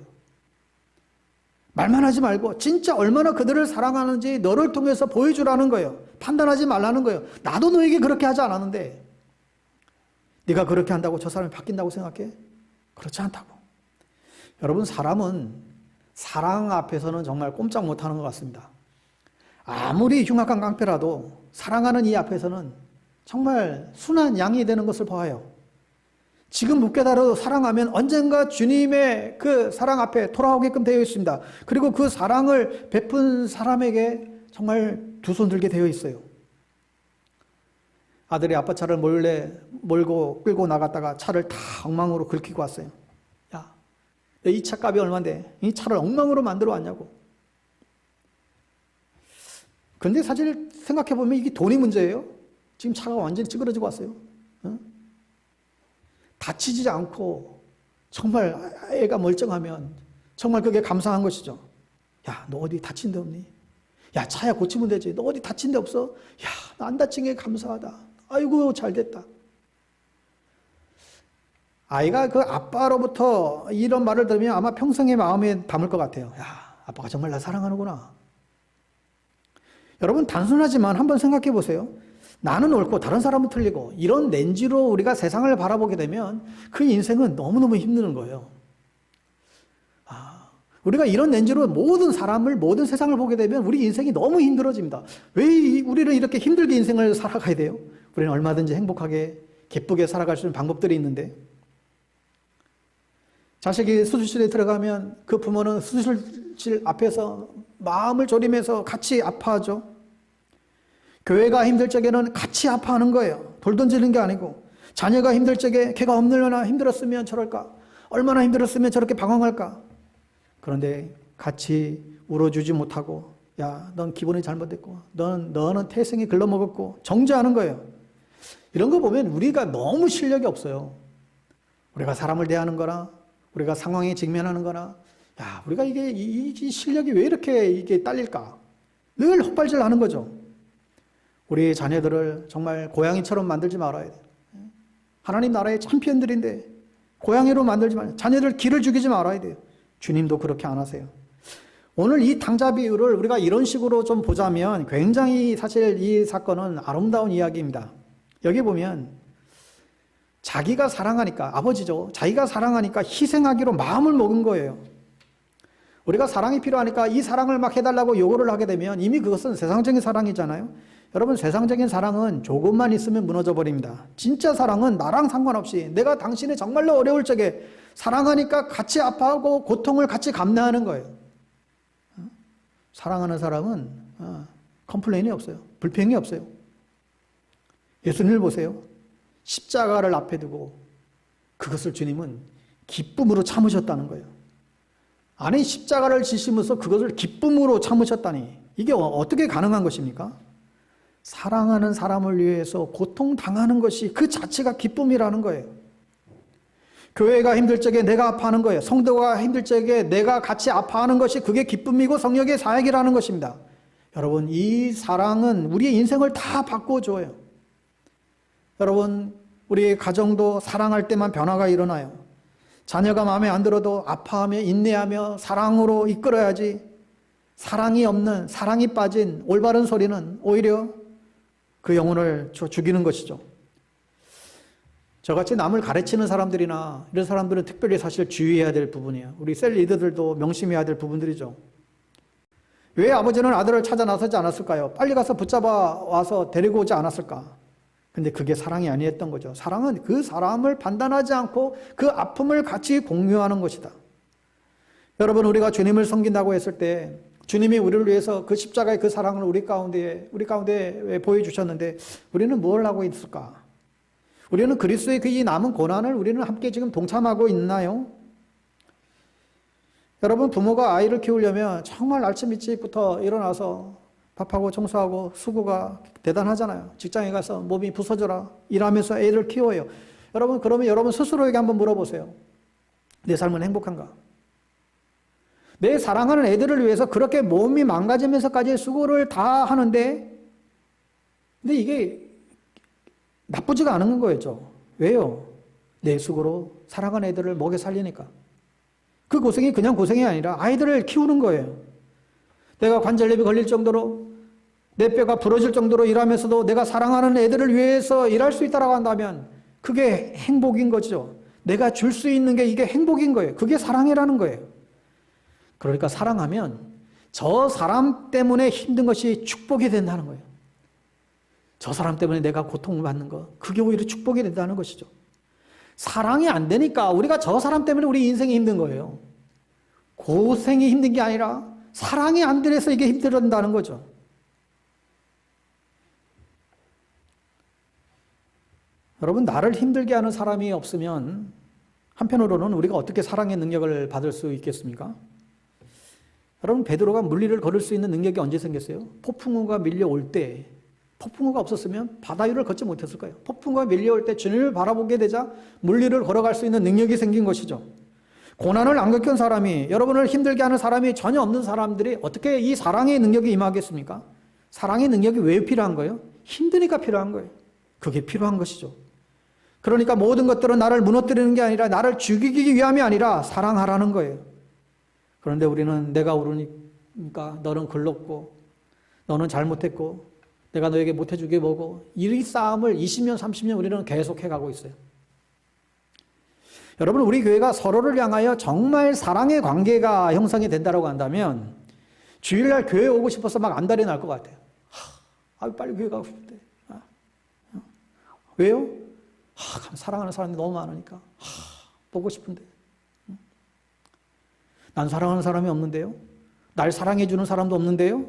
말만 하지 말고 진짜 얼마나 그들을 사랑하는지 너를 통해서 보여주라는 거예요. 판단하지 말라는 거예요. 나도 너에게 그렇게 하지 않았는데 네가 그렇게 한다고 저 사람이 바뀐다고 생각해? 그렇지 않다고. 여러분, 사람은 사랑 앞에서는 정말 꼼짝 못하는 것 같습니다. 아무리 흉악한 깡패라도 사랑하는 이 앞에서는 정말 순한 양이 되는 것을 보아요. 지금 못 깨달아도 사랑하면 언젠가 주님의 그 사랑 앞에 돌아오게끔 되어 있습니다. 그리고 그 사랑을 베푼 사람에게 정말 두 손 들게 되어 있어요. 아들이 아빠 차를 몰래 몰고 끌고 나갔다가 차를 다 엉망으로 긁히고 왔어요. 야, 이 차 값이 얼마인데 이 차를 엉망으로 만들어 왔냐고. 근데 사실 생각해보면 이게 돈이 문제예요. 지금 차가 완전히 찌그러지고 왔어요. 다치지 않고 정말 애가 멀쩡하면 정말 그게 감사한 것이죠. 야, 너 어디 다친 데 없니? 야, 차야 고치면 되지. 너 어디 다친 데 없어? 야, 나 안 다친 게 감사하다. 아이고, 잘 됐다. 아이가 그 아빠로부터 이런 말을 들으면 아마 평생의 마음에 담을 것 같아요. 야, 아빠가 정말 나 사랑하는구나. 여러분, 단순하지만 한번 생각해 보세요. 나는 옳고 다른 사람은 틀리고 이런 렌즈로 우리가 세상을 바라보게 되면 그 인생은 너무너무 힘드는 거예요. 우리가 이런 렌즈로 모든 사람을, 모든 세상을 보게 되면 우리 인생이 너무 힘들어집니다. 왜 우리는 이렇게 힘들게 인생을 살아가야 돼요? 우리는 얼마든지 행복하게, 기쁘게 살아갈 수 있는 방법들이 있는데, 자식이 수술실에 들어가면 그 부모는 수술실 앞에서 마음을 졸이면서 같이 아파하죠. 교회가 힘들 적에는 같이 아파하는 거예요. 돌 던지는 게 아니고. 자녀가 힘들 적에 걔가 얼마나 힘들었으면 저럴까? 얼마나 힘들었으면 저렇게 방황할까? 그런데 같이 울어주지 못하고, 야, 넌 기본이 잘못됐고, 너는 태생이 글러먹었고, 정죄하는 거예요. 이런 거 보면 우리가 너무 실력이 없어요. 우리가 사람을 대하는 거나, 우리가 상황에 직면하는 거나, 야, 우리가 이 실력이 왜 이렇게 딸릴까? 늘 헛발질 하는 거죠. 우리 자녀들을 정말 고양이처럼 만들지 말아야 돼요. 하나님 나라의 챔피언들인데 고양이로 만들지 말아요. 자녀들 기를 죽이지 말아야 돼요. 주님도 그렇게 안 하세요. 오늘 이 탕자 비유를 우리가 이런 식으로 좀 보자면 굉장히 사실 이 사건은 아름다운 이야기입니다. 여기 보면 자기가 사랑하니까, 아버지죠. 자기가 사랑하니까 희생하기로 마음을 먹은 거예요. 우리가 사랑이 필요하니까 이 사랑을 막 해달라고 요구를 하게 되면 이미 그것은 세상적인 사랑이잖아요. 여러분, 세상적인 사랑은 조금만 있으면 무너져 버립니다. 진짜 사랑은 나랑 상관없이 내가 당신이 정말로 어려울 적에 사랑하니까 같이 아파하고 고통을 같이 감내하는 거예요. 사랑하는 사람은 컴플레인이 없어요. 불평이 없어요. 예수님을 보세요. 십자가를 앞에 두고 그것을 주님은 기쁨으로 참으셨다는 거예요. 아니, 십자가를 지시면서 그것을 기쁨으로 참으셨다니 이게 어떻게 가능한 것입니까? 사랑하는 사람을 위해서 고통당하는 것이 그 자체가 기쁨이라는 거예요. 교회가 힘들 적에 내가 아파하는 거예요. 성도가 힘들 적에 내가 같이 아파하는 것이 그게 기쁨이고 성령의 사역이라는 것입니다. 여러분, 이 사랑은 우리의 인생을 다 바꿔줘요. 여러분, 우리 가정도 사랑할 때만 변화가 일어나요. 자녀가 마음에 안 들어도 아파하며 인내하며 사랑으로 이끌어야지, 사랑이 없는, 사랑이 빠진 올바른 소리는 오히려 그 영혼을 죽이는 것이죠. 저같이 남을 가르치는 사람들이나 이런 사람들은 특별히 사실 주의해야 될 부분이에요. 우리 셀 리더들도 명심해야 될 부분들이죠. 왜 아버지는 아들을 찾아 나서지 않았을까요? 빨리 가서 붙잡아 와서 데리고 오지 않았을까? 근데 그게 사랑이 아니었던 거죠. 사랑은 그 사람을 판단하지 않고 그 아픔을 같이 공유하는 것이다. 여러분, 우리가 주님을 섬긴다고 했을 때 주님이 우리를 위해서 그 십자가의 그 사랑을 우리 가운데 보여주셨는데 우리는 뭘 하고 있을까? 우리는 그리스도의 그 이 남은 고난을 우리는 함께 지금 동참하고 있나요? 여러분, 부모가 아이를 키우려면 정말 아침 일찍부터 일어나서 밥하고 청소하고 수고가 대단하잖아요. 직장에 가서 몸이 부서져라 일하면서 애를 키워요. 여러분, 그러면 여러분 스스로에게 한번 물어보세요. 내 삶은 행복한가? 내 사랑하는 애들을 위해서 그렇게 몸이 망가지면서까지 수고를 다 하는데, 근데 이게 나쁘지가 않은 거였죠. 왜요? 내 수고로 사랑하는 애들을 먹여 살리니까. 그 고생이 그냥 고생이 아니라 아이들을 키우는 거예요. 내가 관절염이 걸릴 정도로 내 뼈가 부러질 정도로 일하면서도 내가 사랑하는 애들을 위해서 일할 수 있다고 한다면 그게 행복인 거죠. 내가 줄 수 있는 게 이게 행복인 거예요. 그게 사랑이라는 거예요. 그러니까 사랑하면 저 사람 때문에 힘든 것이 축복이 된다는 거예요. 저 사람 때문에 내가 고통을 받는 거, 그게 오히려 축복이 된다는 것이죠. 사랑이 안 되니까 우리가 저 사람 때문에 우리 인생이 힘든 거예요. 고생이 힘든 게 아니라 사랑이 안 돼서 이게 힘들어진다는 거죠. 여러분, 나를 힘들게 하는 사람이 없으면 한편으로는 우리가 어떻게 사랑의 능력을 받을 수 있겠습니까? 여러분, 베드로가 물리를 걸을 수 있는 능력이 언제 생겼어요? 폭풍우가 밀려올 때, 폭풍우가 없었으면 바다 위를 걷지 못했을 거예요. 폭풍우가 밀려올 때 주님을 바라보게 되자 물리를 걸어갈 수 있는 능력이 생긴 것이죠. 고난을 안 겪은 사람이, 여러분을 힘들게 하는 사람이 전혀 없는 사람들이 어떻게 이 사랑의 능력이 임하겠습니까? 사랑의 능력이 왜 필요한 거예요? 힘드니까 필요한 거예요. 그게 필요한 것이죠. 그러니까 모든 것들은 나를 무너뜨리는 게 아니라 나를 죽이기 위함이 아니라 사랑하라는 거예요. 그런데 우리는 내가 오르니까 너는 글렀고 너는 잘못했고 내가 너에게 못해주게 뭐고 이 싸움을 20년 30년 우리는 계속해 가고 있어요. 여러분, 우리 교회가 서로를 향하여 정말 사랑의 관계가 형성이 된다고 한다면 주일날 교회 오고 싶어서 막 안달이 날 것 같아요. 빨리 교회 가고 싶대. 왜요? 사랑하는 사람이 너무 많으니까. 보고 싶은데. 난 사랑하는 사람이 없는데요? 날 사랑해주는 사람도 없는데요?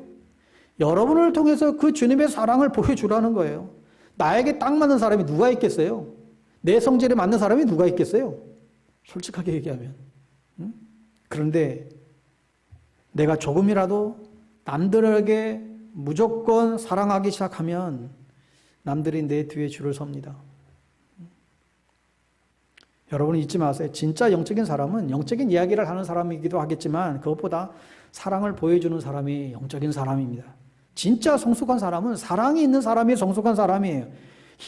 여러분을 통해서 그 주님의 사랑을 보여주라는 거예요. 나에게 딱 맞는 사람이 누가 있겠어요? 내 성질에 맞는 사람이 누가 있겠어요? 솔직하게 얘기하면. 그런데 내가 조금이라도 남들에게 무조건 사랑하기 시작하면 남들이 내 뒤에 줄을 섭니다. 여러분 잊지 마세요. 진짜 영적인 사람은 영적인 이야기를 하는 사람이기도 하겠지만 그것보다 사랑을 보여주는 사람이 영적인 사람입니다. 진짜 성숙한 사람은 사랑이 있는 사람이 성숙한 사람이에요.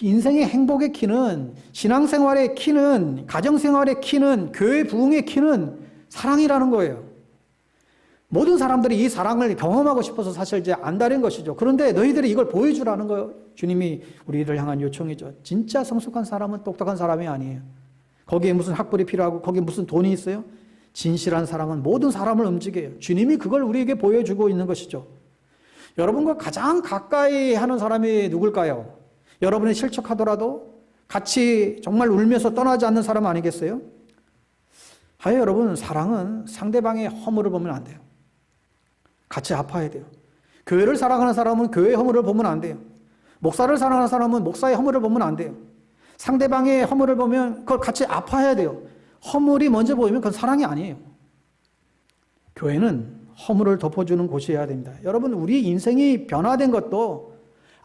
인생의 행복의 키는, 신앙생활의 키는, 가정생활의 키는, 교회 부흥의 키는 사랑이라는 거예요. 모든 사람들이 이 사랑을 경험하고 싶어서 사실 이제 안달인 것이죠. 그런데 너희들이 이걸 보여주라는 거 주님이 우리를 향한 요청이죠. 진짜 성숙한 사람은 똑똑한 사람이 아니에요. 거기에 무슨 학벌이 필요하고 거기에 무슨 돈이 있어요? 진실한 사랑은 모든 사람을 움직여요. 주님이 그걸 우리에게 보여주고 있는 것이죠. 여러분과 가장 가까이 하는 사람이 누굴까요? 여러분이 실족하더라도 같이 정말 울면서 떠나지 않는 사람 아니겠어요? 하여 여러분, 사랑은 상대방의 허물을 보면 안 돼요. 같이 아파야 돼요. 교회를 사랑하는 사람은 교회의 허물을 보면 안 돼요. 목사를 사랑하는 사람은 목사의 허물을 보면 안 돼요. 상대방의 허물을 보면 그걸 같이 아파야 돼요. 허물이 먼저 보이면 그건 사랑이 아니에요. 교회는 허물을 덮어주는 곳이어야 됩니다. 여러분, 우리 인생이 변화된 것도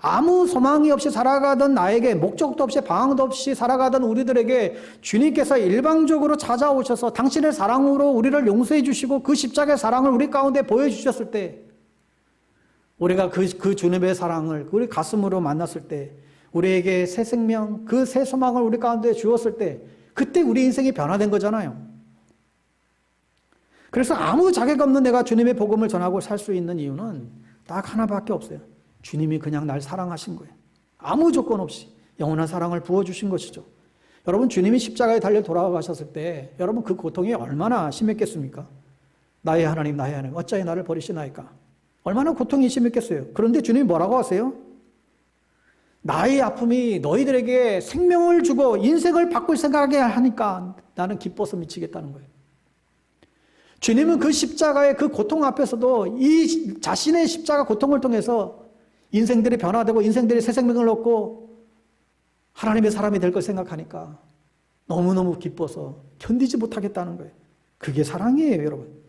아무 소망이 없이 살아가던 나에게, 목적도 없이 방황도 없이 살아가던 우리들에게 주님께서 일방적으로 찾아오셔서 당신의 사랑으로 우리를 용서해 주시고 그 십자가의 사랑을 우리 가운데 보여주셨을 때, 우리가 그 주님의 사랑을 우리 가슴으로 만났을 때, 우리에게 새 생명, 그 새 소망을 우리 가운데 주었을 때, 그때 우리 인생이 변화된 거잖아요. 그래서 아무 자격 없는 내가 주님의 복음을 전하고 살 수 있는 이유는 딱 하나밖에 없어요. 주님이 그냥 날 사랑하신 거예요. 아무 조건 없이 영원한 사랑을 부어주신 것이죠. 여러분, 주님이 십자가에 달려 돌아가셨을 때 여러분 그 고통이 얼마나 심했겠습니까? 나의 하나님, 나의 하나님, 어찌하여 나를 버리시나이까? 얼마나 고통이 심했겠어요. 그런데 주님이 뭐라고 하세요? 나의 아픔이 너희들에게 생명을 주고 인생을 바꿀 생각하게 하니까 나는 기뻐서 미치겠다는 거예요. 주님은 그 십자가의 그 고통 앞에서도 이 자신의 십자가 고통을 통해서 인생들이 변화되고 인생들이 새 생명을 얻고 하나님의 사람이 될 걸 생각하니까 너무너무 기뻐서 견디지 못하겠다는 거예요. 그게 사랑이에요, 여러분.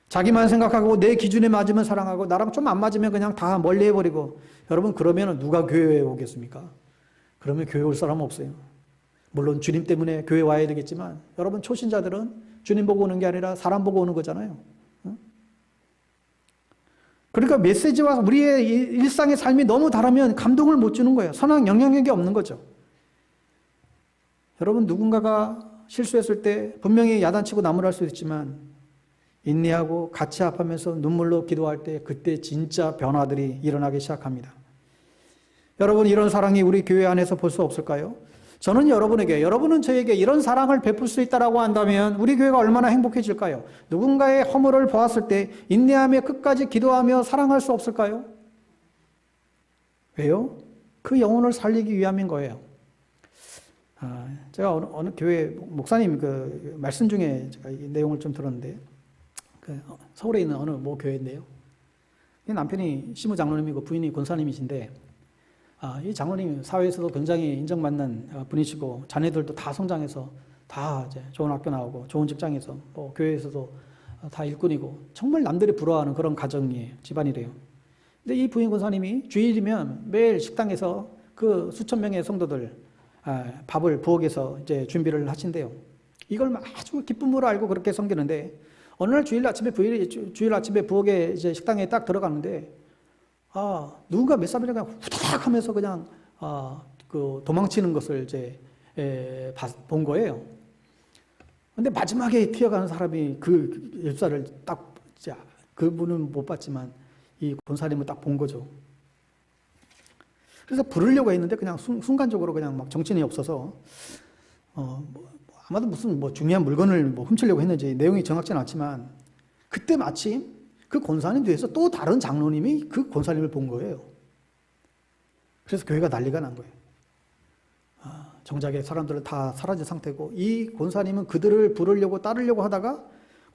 자기만 생각하고 내 기준에 맞으면 사랑하고 나랑 좀 안 맞으면 그냥 다 멀리 해버리고, 여러분, 그러면 누가 교회에 오겠습니까? 그러면 교회 올 사람 없어요. 물론 주님 때문에 교회 와야 되겠지만 여러분, 초신자들은 주님 보고 오는 게 아니라 사람 보고 오는 거잖아요. 그러니까 메시지와 우리의 일상의 삶이 너무 다르면 감동을 못 주는 거예요. 선한 영향력이 없는 거죠. 여러분, 누군가가 실수했을 때 분명히 야단치고 나무랄 수도 있지만 인내하고 같이 합하면서 눈물로 기도할 때 그때 진짜 변화들이 일어나기 시작합니다. 여러분, 이런 사랑이 우리 교회 안에서 볼 수 없을까요? 저는 여러분은 저에게 이런 사랑을 베풀 수 있다라고 한다면 우리 교회가 얼마나 행복해질까요? 누군가의 허물을 보았을 때 인내하며 끝까지 기도하며 사랑할 수 없을까요? 왜요? 그 영혼을 살리기 위함인 거예요. 제가 어느 교회 목사님 그 말씀 중에 제가 이 내용을 좀 들었는데, 서울에 있는 어느 모 교회인데요. 남편이 시무 장로님이고 부인이 권사님이신데, 이 장로님 사회에서도 굉장히 인정받는 분이시고 자녀들도 다 성장해서 다 이제 좋은 학교 나오고 좋은 직장에서 뭐 교회에서도 다 일꾼이고 정말 남들이 부러워하는 그런 가정이에요. 집안이래요. 근데 이 부인 권사님이 주일이면 매일 식당에서 그 수천 명의 성도들 밥을 부엌에서 이제 준비를 하신대요. 이걸 아주 기쁨으로 알고 그렇게 섬기는데 어느 날 주일 아침에 부엌에 이제 식당에 딱 들어갔는데 누군가 몇 사람이 그냥 후다닥 하면서 그냥 그 도망치는 것을 이제 본 거예요. 근데 마지막에 튀어가는 사람이 그 엽사를 딱 그분은 못 봤지만 이 권사님은 딱 본 거죠. 그래서 부르려고 했는데 그냥 순간적으로 그냥 막 정신이 없어서 아마도 무슨 뭐 중요한 물건을 뭐 훔치려고 했는지 내용이 정확치는 않지만 그때 마침 그 권사님 뒤에서 또 다른 장로님이 그 권사님을 본 거예요. 그래서 교회가 난리가 난 거예요. 정작에 사람들은 다 사라진 상태고 이 권사님은 그들을 부르려고 따르려고 하다가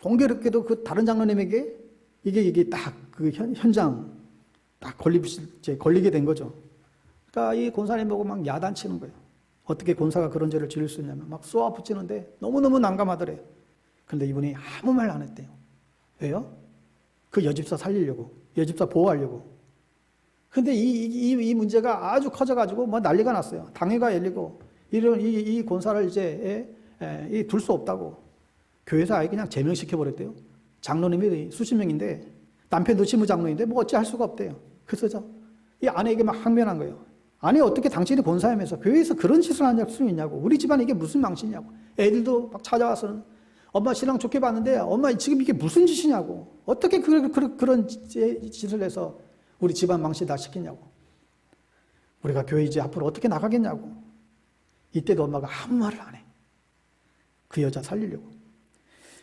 공교롭게도 그 다른 장로님에게 이게 딱 그 현장 딱 걸리게 된 거죠. 그러니까 이 권사님 보고 막 야단치는 거예요. 어떻게 권사가 그런 죄를 지을 수 있냐면 막 쏘아 붙이는데 너무너무 난감하더래. 근데 이분이 아무 말 안 했대요. 왜요? 그 여집사 살리려고, 여집사 보호하려고. 근데 이 문제가 아주 커져가지고 뭐 난리가 났어요. 당회가 열리고 이 권사를 이제 둘 수 없다고 교회에서 아예 그냥 제명시켜버렸대요. 장로님이 수십 명인데 남편도 시무장로인데 뭐 어찌 할 수가 없대요. 그래서 이 아내에게 막 항변한 거예요. 아니 어떻게 당신이 권사하면서 교회에서 그런 짓을 할 수 있냐고. 우리 집안에 이게 무슨 망신이냐고. 애들도 막 찾아와서는 엄마 신랑 좋게 봤는데 엄마 지금 이게 무슨 짓이냐고. 어떻게 그런 짓을 해서 우리 집안 망신 다 시키냐고. 우리가 교회 이제 앞으로 어떻게 나가겠냐고. 이때도 엄마가 아무 말을 안 해. 그 여자 살리려고.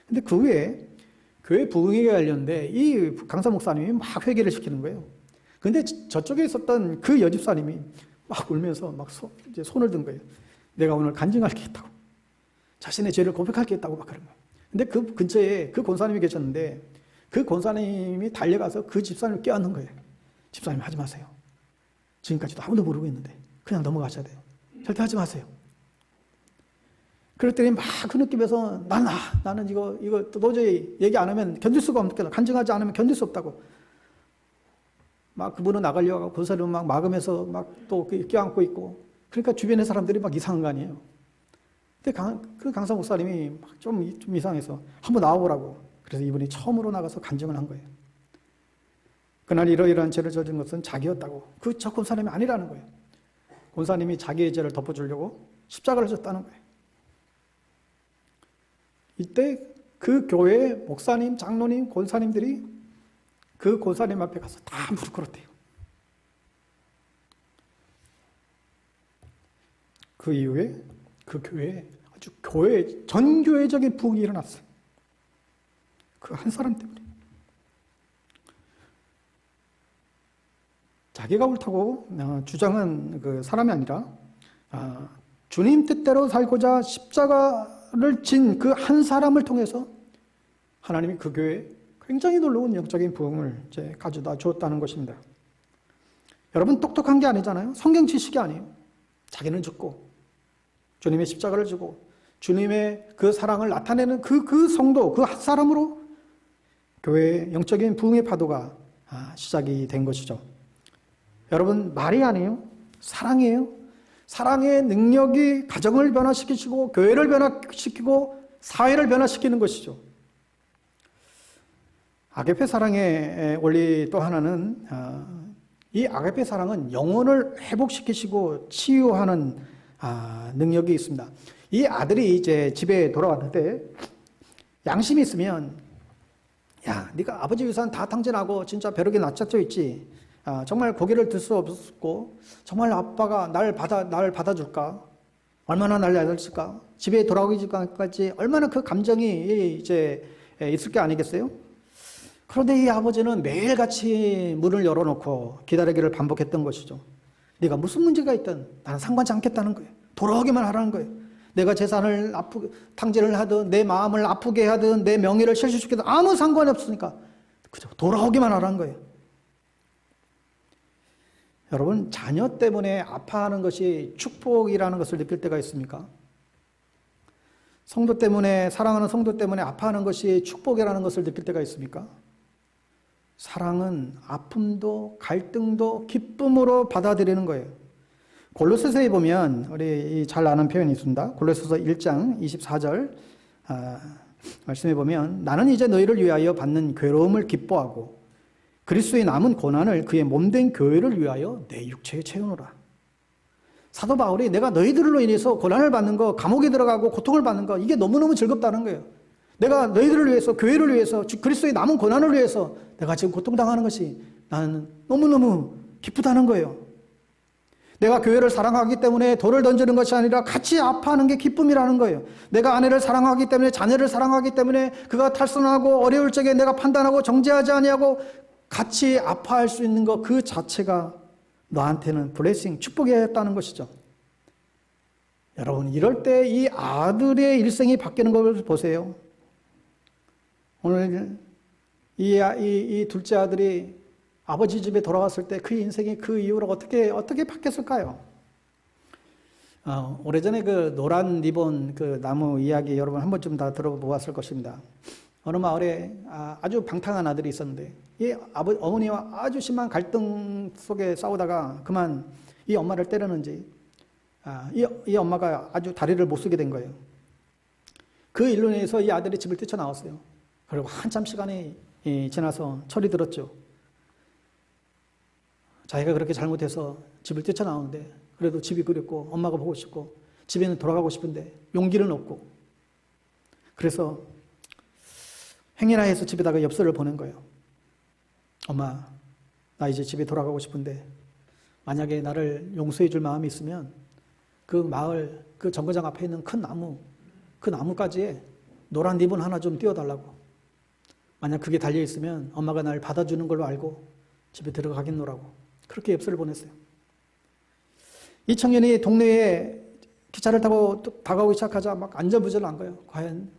근데 그 후에 교회 부흥회에 관련돼 이 강사 목사님이 막 회개를 시키는 거예요. 근데 저쪽에 있었던 그 여집사님이 막 울면서 막 이제 손을 든 거예요. 내가 오늘 간증할 게 있다고. 자신의 죄를 고백할 게 있다고 막 그런 거예요. 근데 그 근처에 그 권사님이 계셨는데 그 권사님이 달려가서 그 집사님을 껴안는 거예요. 집사님 하지 마세요. 지금까지도 아무도 모르고 있는데 그냥 넘어가셔야 돼요. 절대 하지 마세요. 그랬더니 막 그 느낌에서 나는 이거 도저히 얘기 안 하면 견딜 수가 없겠다. 간증하지 않으면 견딜 수 없다고. 막 그분은 나가려고 하고 권사님은 막 막으면서 막 또 껴안고 있고. 그러니까 주변의 사람들이 막 이상한 거 아니에요. 근데 그 강사 목사님이 막 좀 이상해서 한번 나와보라고. 그래서 이분이 처음으로 나가서 간증을 한 거예요. 그날 이러이러한 죄를 저진 것은 자기였다고. 저 권사님이 아니라는 거예요. 권사님이 자기의 죄를 덮어주려고 십자가를 졌다는 거예요. 이때 그 교회 목사님, 장로님, 권사님들이 그 권사님 앞에 가서 다 무릎 꿇었대요. 그 이후에 그 교회에 아주 전교회적인 부흥이 일어났어요. 그 한 사람 때문에. 자기가 옳다고 주장한 그 사람이 아니라 주님 뜻대로 살고자 십자가를 진 그 한 사람을 통해서 하나님이 그 교회에 굉장히 놀라운 영적인 부흥을 이제 가져다 주었다는 것입니다. 여러분 똑똑한 게 아니잖아요. 성경 지식이 아니에요. 자기는 죽고 주님의 십자가를 지고 주님의 그 사랑을 나타내는 그 성도, 그 한 사람으로 교회의 영적인 부흥의 파도가 시작이 된 것이죠. 여러분 말이 아니에요. 사랑이에요. 사랑의 능력이 가정을 변화시키시고 교회를 변화시키고 사회를 변화시키는 것이죠. 아가페 사랑의 원리 또 하나는 이 아가페 사랑은 영혼을 회복시키시고 치유하는 능력이 있습니다. 이 아들이 이제 집에 돌아왔는데 양심이 있으면 야, 네가 아버지 유산 다 탕진하고 진짜 벼룩이 납작져 있지. 정말 고개를 들 수 없었고 정말 아빠가 날 받아줄까? 얼마나 날 알았을까? 집에 돌아오기 전까지 얼마나 그 감정이 이제 있을 게 아니겠어요? 그런데 이 아버지는 매일같이 문을 열어놓고 기다리기를 반복했던 것이죠. 네가 무슨 문제가 있든 나는 상관치 않겠다는 거예요. 돌아오기만 하라는 거예요. 내가 재산을 탕진을 하든 내 마음을 아프게 하든 내 명예를 실추시키든 아무 상관이 없으니까 그죠? 돌아오기만 하라는 거예요. 여러분, 자녀 때문에 아파하는 것이 축복이라는 것을 느낄 때가 있습니까? 성도 때문에, 사랑하는 성도 때문에 아파하는 것이 축복이라는 것을 느낄 때가 있습니까? 사랑은 아픔도 갈등도 기쁨으로 받아들이는 거예요. 골로새서에 보면 우리 잘 아는 표현이 있습니다. 골로새서 1장 24절 말씀해 보면 나는 이제 너희를 위하여 받는 괴로움을 기뻐하고 그리스도의 남은 고난을 그의 몸된 교회를 위하여 내 육체에 채우노라. 사도 바울이 내가 너희들로 인해서 고난을 받는 거, 감옥에 들어가고 고통을 받는 거, 이게 너무너무 즐겁다는 거예요. 내가 너희들을 위해서, 교회를 위해서, 그리스도의 남은 고난을 위해서 내가 지금 고통당하는 것이 나는 너무너무 기쁘다는 거예요. 내가 교회를 사랑하기 때문에 돌을 던지는 것이 아니라 같이 아파하는 게 기쁨이라는 거예요. 내가 아내를 사랑하기 때문에, 자녀를 사랑하기 때문에 그가 탈선하고 어려울 적에 내가 판단하고 정죄하지 아니하고 같이 아파할 수 있는 것 그 자체가 너한테는 블레싱, 축복이었다는 것이죠. 여러분, 이럴 때 이 아들의 일생이 바뀌는 것을 보세요. 오늘 이 둘째 아들이 아버지 집에 돌아왔을 때 그 인생이 그 이후로 어떻게 바뀌었을까요? 오래전에 그 노란 리본 그 나무 이야기 여러분 한 번쯤 다 들어보았을 것입니다. 어느 마을에 아주 방탕한 아들이 있었는데 이 어머니와 아주 심한 갈등 속에 싸우다가 그만 이 엄마를 때렸는지 이 엄마가 아주 다리를 못 쓰게 된 거예요. 그 일로 인해서 이 아들이 집을 뛰쳐나왔어요. 그리고 한참 시간이 지나서 철이 들었죠. 자기가 그렇게 잘못해서 집을 뛰쳐나오는데 그래도 집이 그립고 엄마가 보고 싶고 집에는 돌아가고 싶은데 용기는 없고 그래서 행여나 해서 집에다가 엽서를 보낸 거예요. 엄마, 나 이제 집에 돌아가고 싶은데 만약에 나를 용서해 줄 마음이 있으면 그 마을 그 정거장 앞에 있는 큰 나무 그 나무가지에 노란 리본 하나 좀 띄워달라고. 만약 그게 달려있으면 엄마가 날 받아주는 걸로 알고 집에 들어가겠노라고. 그렇게 엽서를 보냈어요. 이 청년이 동네에 기차를 타고 다가오기 시작하자 막 안절부절한 거예요. 과연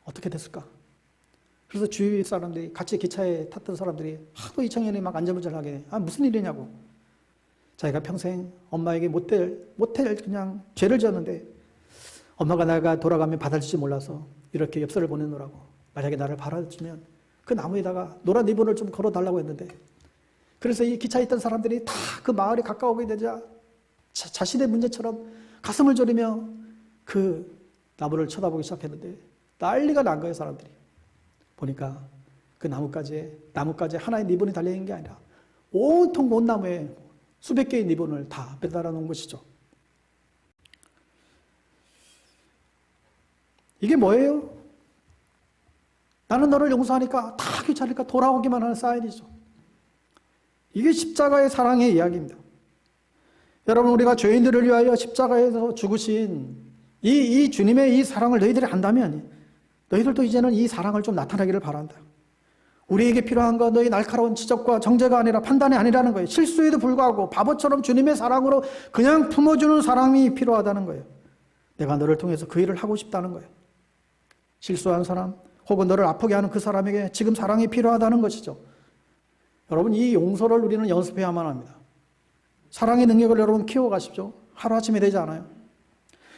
어떻게 됐을까? 그래서 주위 사람들이 같이 기차에 탔던 사람들이 하도 이 청년이 막 안절부절하게 무슨 일이냐고. 자기가 평생 엄마에게 못될 그냥 죄를 지었는데 엄마가 내가 돌아가면 받아줄지 몰라서 이렇게 엽서를 보내놓으라고. 만약에 나를 받아주면 그 나무에다가 노란 리본을 좀 걸어달라고 했는데 그래서 이 기차에 있던 사람들이 다 그 마을에 가까우게 되자 자신의 문제처럼 가슴을 졸이며 그 나무를 쳐다보기 시작했는데 난리가 난 거예요, 사람들이. 보니까 그 나무까지에 하나의 리본이 달려있는 게 아니라 온통 온 나무에 수백 개의 리본을 다 매달아 놓은 것이죠. 이게 뭐예요? 나는 너를 용서하니까 다 귀찮으니까 돌아오기만 하는 사인이죠. 이게 십자가의 사랑의 이야기입니다. 여러분, 우리가 죄인들을 위하여 십자가에서 죽으신 이 주님의 이 사랑을 너희들이 안다면 너희들도 이제는 이 사랑을 좀 나타나기를 바란다. 우리에게 필요한 건 너희 날카로운 지적과 정죄가 아니라 판단이 아니라는 거예요. 실수에도 불구하고 바보처럼 주님의 사랑으로 그냥 품어주는 사랑이 필요하다는 거예요. 내가 너를 통해서 그 일을 하고 싶다는 거예요. 실수한 사람 혹은 너를 아프게 하는 그 사람에게 지금 사랑이 필요하다는 것이죠. 여러분, 이 용서를 우리는 연습해야만 합니다. 사랑의 능력을 여러분 키워가십시오. 하루아침에 되지 않아요.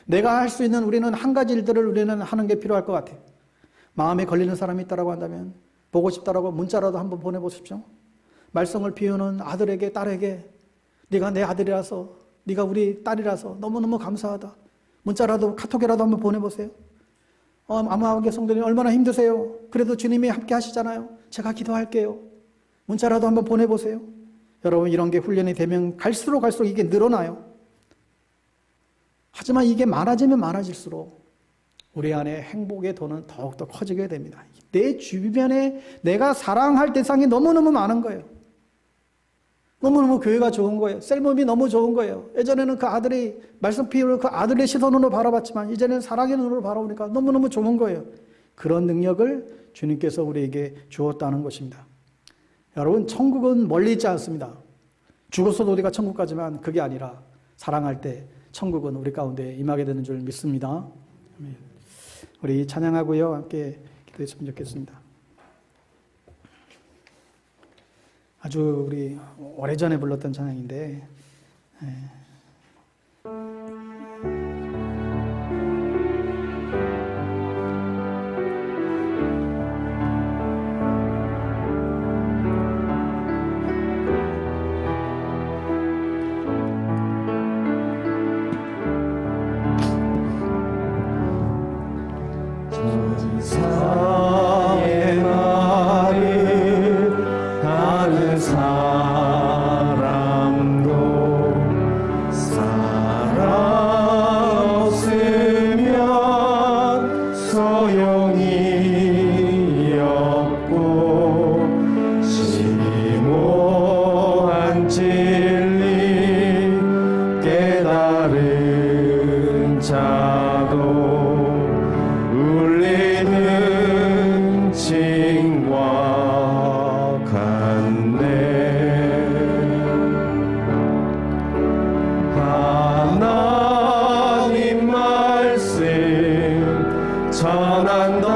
내가 할 수 있는 우리는 한 가지 일들을 우리는 하는 게 필요할 것 같아요. 마음에 걸리는 사람이 있다고 한다면 보고 싶다라고 문자라도 한번 보내보십시오. 말썽을 피우는 아들에게 딸에게 네가 내 아들이라서 네가 우리 딸이라서 너무너무 감사하다. 문자라도 카톡이라도 한번 보내보세요. 아마하게 성도님 얼마나 힘드세요. 그래도 주님이 함께 하시잖아요. 제가 기도할게요. 문자라도 한번 보내보세요. 여러분, 이런 게 훈련이 되면 갈수록 이게 늘어나요. 하지만 이게 많아지면 많아질수록 우리 안에 행복의 도는 더욱더 커지게 됩니다. 내 주변에 내가 사랑할 대상이 너무너무 많은 거예요. 너무너무 교회가 좋은 거예요. 셀mom이 너무 좋은 거예요. 예전에는 그 아들이 말씀 피우는 그 아들의 시선으로 바라봤지만 이제는 사랑의 눈으로 바라보니까 너무너무 좋은 거예요. 그런 능력을 주님께서 우리에게 주었다는 것입니다. 여러분, 천국은 멀리 있지 않습니다. 죽었어도 우리가 천국 가지만 그게 아니라 사랑할 때 천국은 우리 가운데 임하게 되는 줄 믿습니다. 우리 찬양하고요, 함께 기도했으면 좋겠습니다. 아주 우리 오래전에 불렀던 찬양인데, 전사의 말을 하는 사람도 사랑 없으면 소용이 없고 심오한 진리 깨달은 자도 울리는 징과 같네. 하나님 말씀 전한다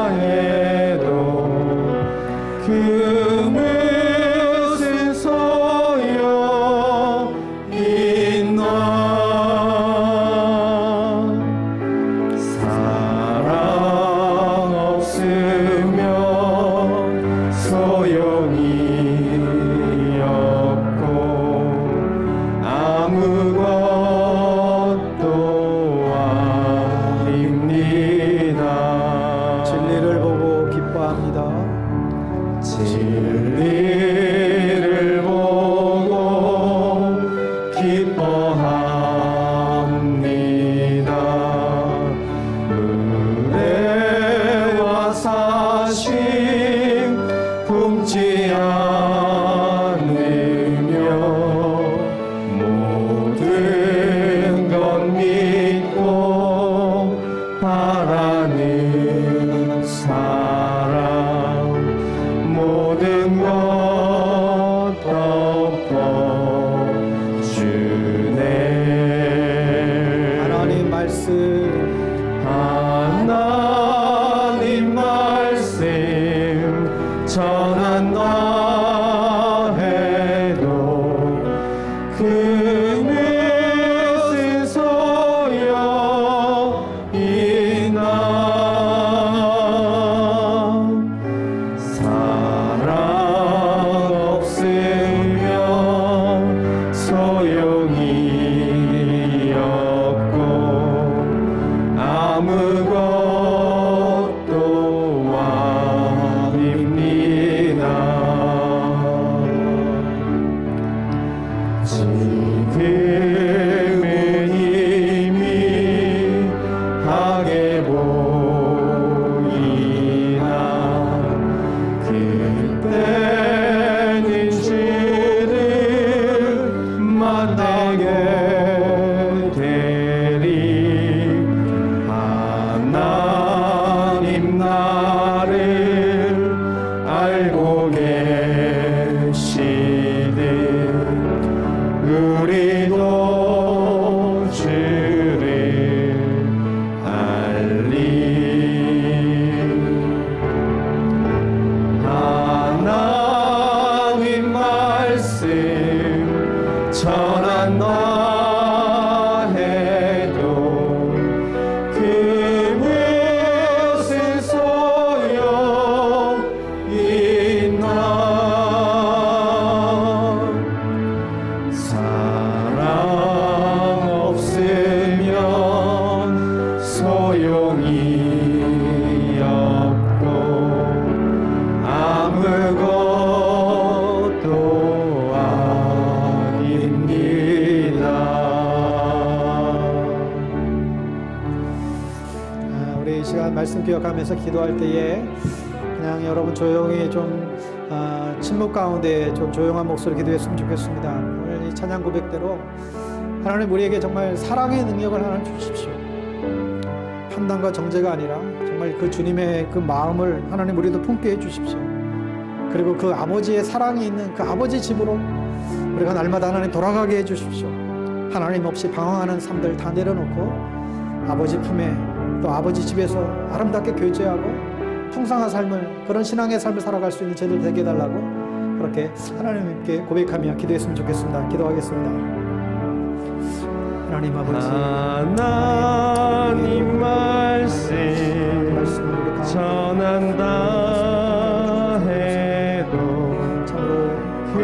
해도 그 무슨 소용 있나. 사랑 없으면 소용이 없고 아무것도 아닙니다. 진리를 보고 기뻐합니다. 진리를 보고 기뻐합니다. 의뢰와 사심 품지 않으며 모든 것 믿고 바라는 사랑 모든 것 덮어주네. 하나님 말씀 하나님 말씀 전한다 해도 그 무슨 소용이나. 사랑 없으면 소용이 없고 아무것도 아닙니다. 지금은 이미 하게 보이나 그때는 주를 만나게 되리. 하나님 나를 알고 계시듯 우리도 주를 알리. 하나님 말씀 전한다 해도 그 무슨 소용 말씀 기억하면서 기도할 때에 그냥 여러분 조용히 좀 침묵 가운데 좀 조용한 목소리 기도했으면 좋겠습니다. 오늘 이 찬양 고백대로 하나님 우리에게 정말 사랑의 능력을 하나님 주십시오. 판단과 정죄가 아니라 정말 그 주님의 그 마음을 하나님 우리도 품게 해주십시오. 그리고 그 아버지의 사랑이 있는 그 아버지 집으로 우리가 날마다 하나님 돌아가게 해주십시오. 하나님 없이 방황하는 삶들 다 내려놓고 아버지 품에 또 아버지 집에서 아름답게 교제하고 풍성한 삶을, 그런 신앙의 삶을 살아갈 수 있는 저희들 되게 해달라고 그렇게 하나님께 고백하며 기도했으면 좋겠습니다. 기도하겠습니다. 하나님 아버지, 하나님 말씀 전한다 해도 그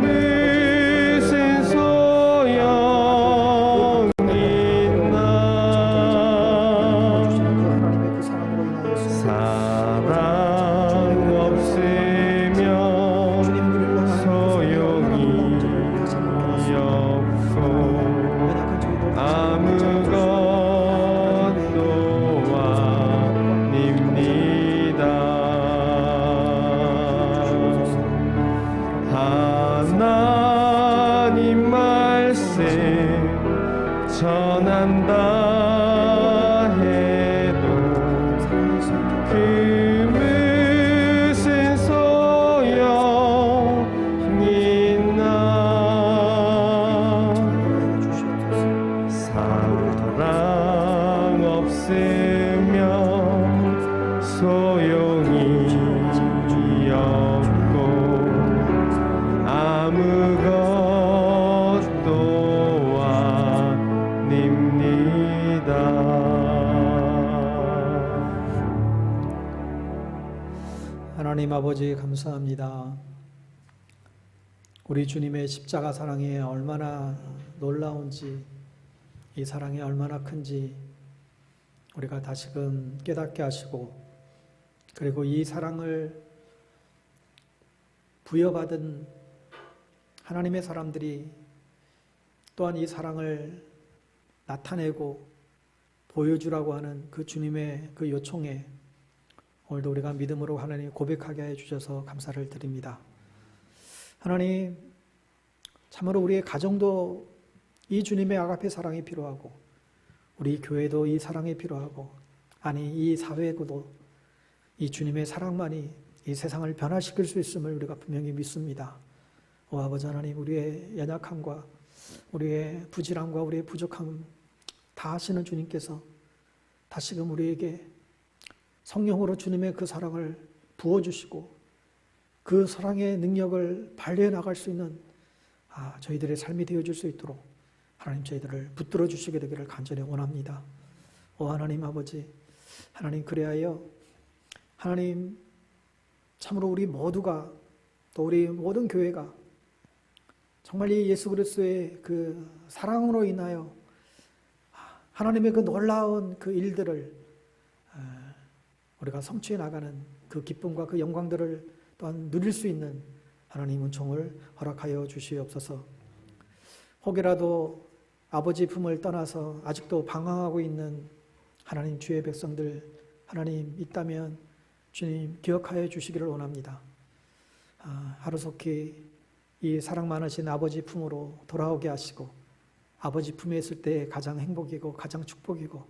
무슨 소용이 있나. 사랑 없으면 소용이 없고 아무것도 아닙니다. 하나님 말씀 전한다 해도 그 무슨 소용이 있나. 사랑 없으면 소용이 없고 아무것도 아닙니다. 하나님 아버지 감사합니다. 우리 주님의 십자가 사랑이 얼마나 놀라운지, 이 사랑이 얼마나 큰지 우리가 다시금 깨닫게 하시고, 그리고 이 사랑을 부여받은 하나님의 사람들이 또한 이 사랑을 나타내고 보여주라고 하는 그 주님의 그 요청에 오늘도 우리가 믿음으로 하나님 고백하게 해주셔서 감사를 드립니다. 하나님, 참으로 우리의 가정도 이 주님의 아가페 사랑이 필요하고, 우리 교회도 이 사랑이 필요하고, 아니 이 사회도 이 주님의 사랑만이 이 세상을 변화시킬 수 있음을 우리가 분명히 믿습니다. 오 아버지 하나님, 우리의 연약함과 우리의 부질함과 우리의 부족함 다 아시는 주님께서 다시금 우리에게 성령으로 주님의 그 사랑을 부어주시고 그 사랑의 능력을 발휘해 나갈 수 있는 저희들의 삶이 되어줄 수 있도록 하나님 저희들을 붙들어 주시게 되기를 간절히 원합니다. 오 하나님 아버지, 하나님 그리하여 하나님 참으로 우리 모두가 또 우리 모든 교회가 정말 이 예수 그리스도의 그 사랑으로 인하여 하나님의 그 놀라운 그 일들을 우리가 성취해 나가는 그 기쁨과 그 영광들을 또한 누릴 수 있는 하나님 은총을 허락하여 주시옵소서. 혹이라도 아버지 품을 떠나서 아직도 방황하고 있는 하나님 주의 백성들 하나님 있다면 주님 기억하여 주시기를 원합니다. 하루속히 이 사랑 많으신 아버지 품으로 돌아오게 하시고 아버지 품에 있을 때 가장 행복이고 가장 축복이고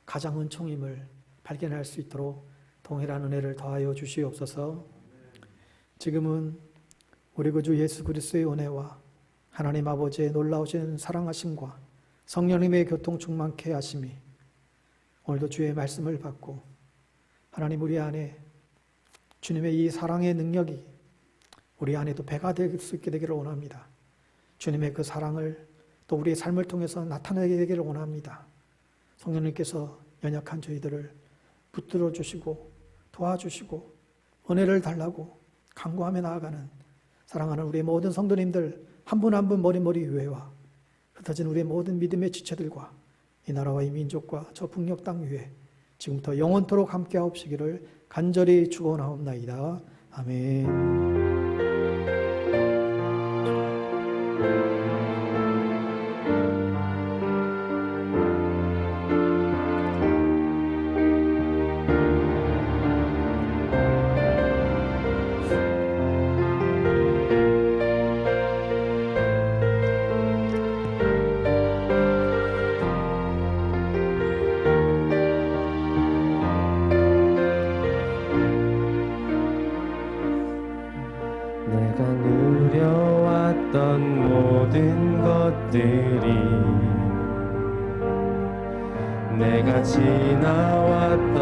가장 은총임을 발견할 수 있도록 동일한 은혜를 더하여 주시옵소서. 지금은 우리 구주 예수 그리스도의 은혜와 하나님 아버지의 놀라우신 사랑하심과 성령님의 교통 충만케 하심이 오늘도 주의 말씀을 받고 하나님 우리 안에 주님의 이 사랑의 능력이 우리 안에도 배가 될 수 있게 되기를 원합니다. 주님의 그 사랑을 또 우리의 삶을 통해서 나타내게 되기를 원합니다. 성령님께서 연약한 저희들을 붙들어 주시고 도와주시고 은혜를 달라고 간구하며 나아가는 사랑하는 우리의 모든 성도님들 한 분 한 분 머리머리 위에와 흩어진 우리의 모든 믿음의 지체들과 이 나라와 이 민족과 저 북녘 땅 위에 지금부터 영원토록 함께하옵시기를 간절히 축원하옵나이다. 아멘. 모든 것들이 내가 지나왔던